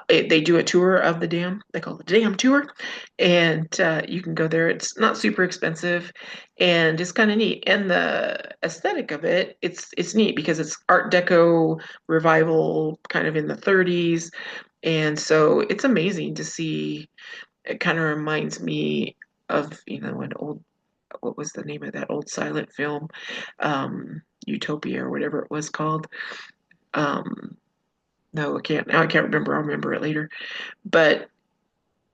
Speaker 1: They do a tour of the dam. They call it the dam tour, and you can go there. It's not super expensive, and it's kind of neat. And the aesthetic of it, it's neat because it's Art Deco revival, kind of in the 30s, and so it's amazing to see. It kind of reminds me of an old, what was the name of that old silent film, Utopia or whatever it was called. Um, no, I can't now. I can't remember. I'll remember it later. But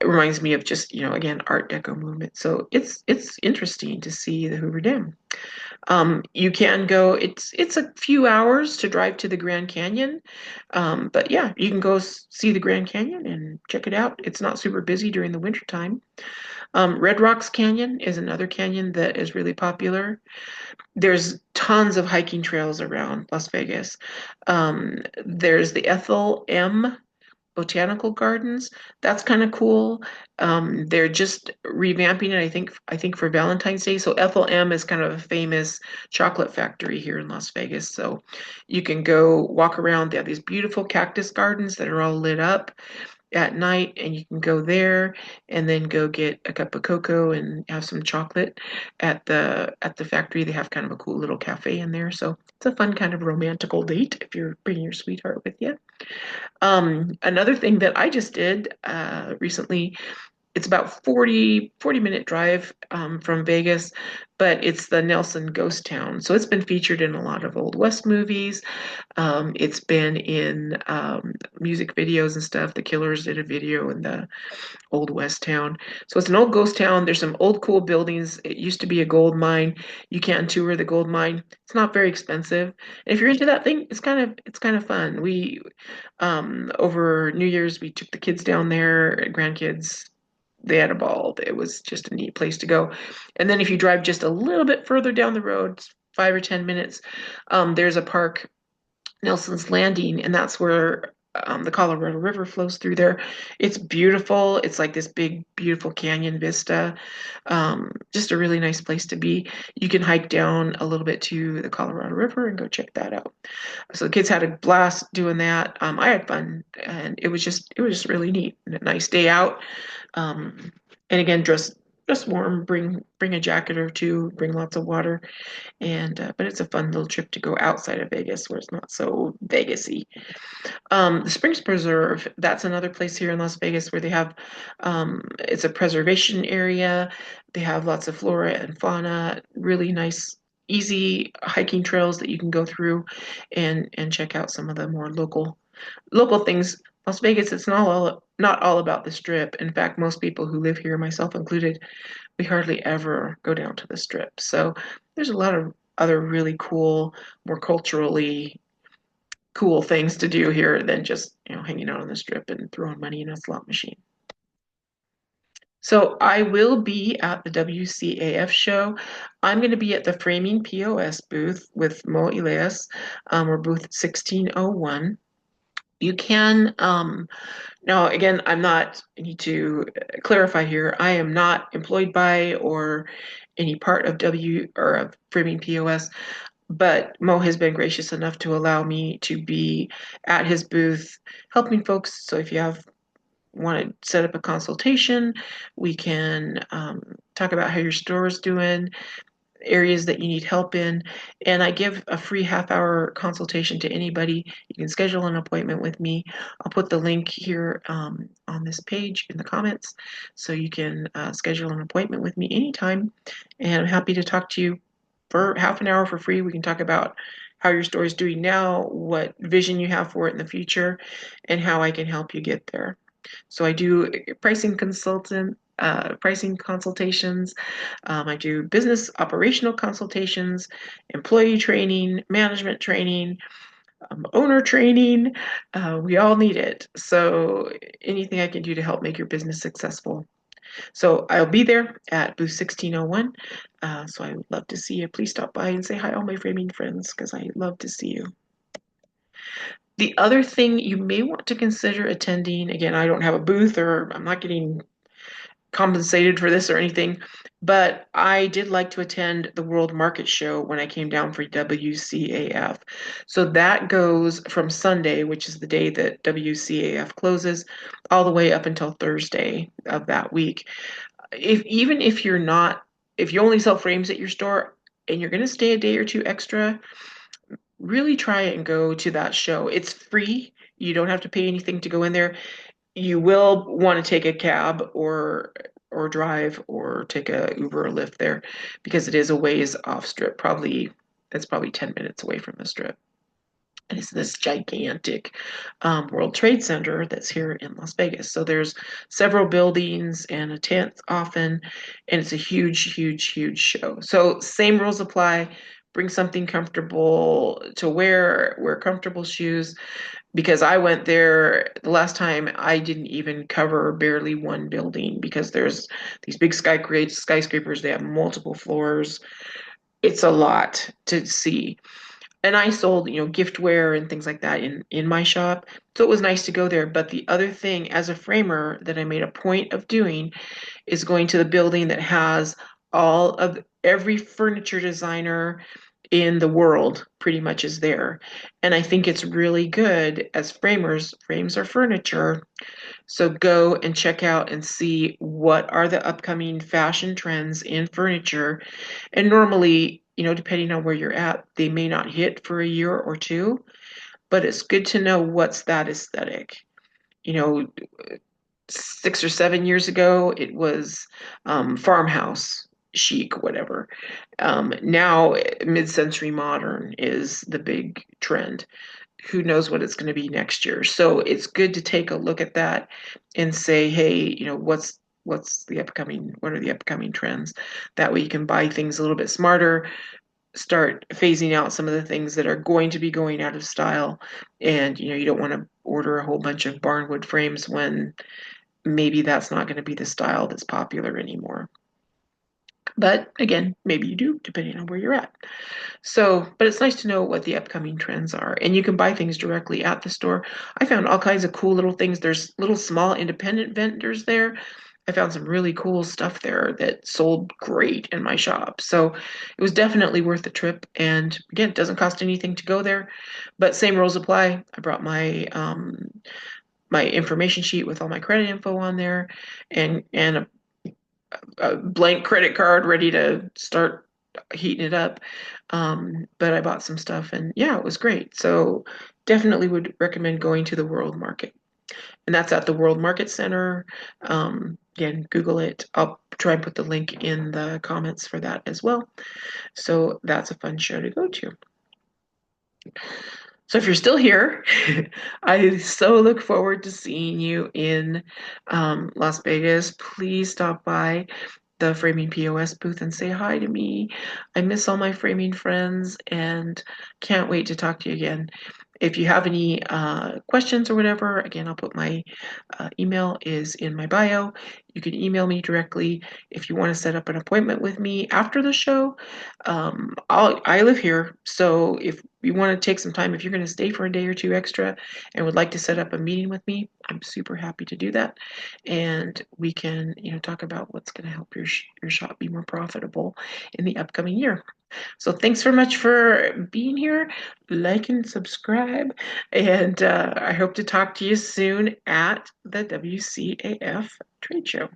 Speaker 1: it reminds me of just, again, Art Deco movement. So it's interesting to see the Hoover Dam. You can go. It's a few hours to drive to the Grand Canyon, but yeah, you can go see the Grand Canyon and check it out. It's not super busy during the winter time. Red Rocks Canyon is another canyon that is really popular. There's tons of hiking trails around Las Vegas. There's the Ethel M. Botanical Gardens. That's kind of cool. They're just revamping it, I think for Valentine's Day. So Ethel M is kind of a famous chocolate factory here in Las Vegas. So you can go walk around. They have these beautiful cactus gardens that are all lit up at night, and you can go there and then go get a cup of cocoa and have some chocolate at the factory. They have kind of a cool little cafe in there. So it's a fun kind of romantical date if you're bringing your sweetheart with you. Another thing that I just did recently, it's about 40-minute drive from Vegas, but it's the Nelson Ghost Town. So it's been featured in a lot of Old West movies. It's been in music videos and stuff. The Killers did a video in the Old West town. So it's an old ghost town. There's some old cool buildings. It used to be a gold mine. You can tour the gold mine. It's not very expensive. And if you're into that thing, it's kind of fun. We over New Year's we took the kids down there, grandkids. They had a ball. It was just a neat place to go. And then if you drive just a little bit further down the road, 5 or 10 minutes, there's a park, Nelson's Landing, and that's where the Colorado River flows through there. It's beautiful. It's like this big, beautiful canyon vista. Just a really nice place to be. You can hike down a little bit to the Colorado River and go check that out. So the kids had a blast doing that. I had fun, and it was just really neat. And a nice day out. And again, dress warm. Bring a jacket or two. Bring lots of water. And but it's a fun little trip to go outside of Vegas where it's not so Vegasy. The Springs Preserve, that's another place here in Las Vegas where they have it's a preservation area. They have lots of flora and fauna, really nice, easy hiking trails that you can go through and check out some of the more local things. Las Vegas, it's not all about the strip. In fact, most people who live here, myself included, we hardly ever go down to the strip. So there's a lot of other really cool, more culturally cool things to do here than just hanging out on the strip and throwing money in a slot machine. So I will be at the WCAF show. I'm going to be at the Framing POS booth with Mo Elias, or booth 1601. You can, now again, I need to clarify here, I am not employed by or any part of of Framing POS, but Mo has been gracious enough to allow me to be at his booth helping folks. So if you want to set up a consultation, we can talk about how your store is doing, areas that you need help in. And I give a free half-hour consultation to anybody. You can schedule an appointment with me. I'll put the link here on this page in the comments so you can schedule an appointment with me anytime. And I'm happy to talk to you for half an hour for free. We can talk about how your store is doing now, what vision you have for it in the future, and how I can help you get there. So I do pricing consultations. I do business operational consultations, employee training, management training, owner training. We all need it. So anything I can do to help make your business successful. So I'll be there at booth 1601. So I would love to see you. Please stop by and say hi, all my framing friends, because I love to see you. The other thing you may want to consider attending, again, I don't have a booth or I'm not getting compensated for this or anything, but I did like to attend the World Market Show when I came down for WCAF. So that goes from Sunday, which is the day that WCAF closes, all the way up until Thursday of that week. Even if you're not, if you only sell frames at your store and you're going to stay a day or two extra, really try and go to that show. It's free. You don't have to pay anything to go in there. You will want to take a cab or drive or take a Uber or Lyft there because it is a ways off strip. It's probably 10 minutes away from the strip. And it's this gigantic World Trade Center that's here in Las Vegas. So there's several buildings and a tent often, and it's a huge, huge, huge show. So same rules apply. Bring something comfortable to wear comfortable shoes, because I went there the last time. I didn't even cover barely one building because there's these big skyscrapers. They have multiple floors. It's a lot to see. And I sold, giftware and things like that in my shop. So it was nice to go there. But the other thing as a framer that I made a point of doing is going to the building that has all of every furniture designer in the world pretty much is there. And I think it's really good as framers. Frames are furniture. So go and check out and see what are the upcoming fashion trends in furniture. And normally, depending on where you're at, they may not hit for a year or two, but it's good to know what's that aesthetic. You know, 6 or 7 years ago, it was farmhouse chic, whatever. Now, mid-century modern is the big trend. Who knows what it's going to be next year? So it's good to take a look at that and say, hey, what are the upcoming trends? That way you can buy things a little bit smarter, start phasing out some of the things that are going to be going out of style. And you don't want to order a whole bunch of barnwood frames when maybe that's not going to be the style that's popular anymore. But again, maybe you do, depending on where you're at. So, but it's nice to know what the upcoming trends are. And you can buy things directly at the store. I found all kinds of cool little things. There's little small independent vendors there. I found some really cool stuff there that sold great in my shop. So it was definitely worth the trip. And again, it doesn't cost anything to go there, but same rules apply. I brought my information sheet with all my credit info on there, and a blank credit card ready to start heating it up. But I bought some stuff and yeah, it was great. So definitely would recommend going to the World Market. And that's at the World Market Center. Again, Google it. I'll try and put the link in the comments for that as well. So that's a fun show to go to. So if you're still here, I so look forward to seeing you in Las Vegas. Please stop by the Framing POS booth and say hi to me. I miss all my framing friends and can't wait to talk to you again. if you have any questions or whatever, again, I'll put my email is in my bio. You can email me directly if you want to set up an appointment with me after the show. I live here, so if you want to take some time, if you're going to stay for a day or two extra and would like to set up a meeting with me, I'm super happy to do that. And we can, talk about what's going to help your shop be more profitable in the upcoming year. So thanks very much for being here. Like and subscribe. And I hope to talk to you soon at the WCAF trade show.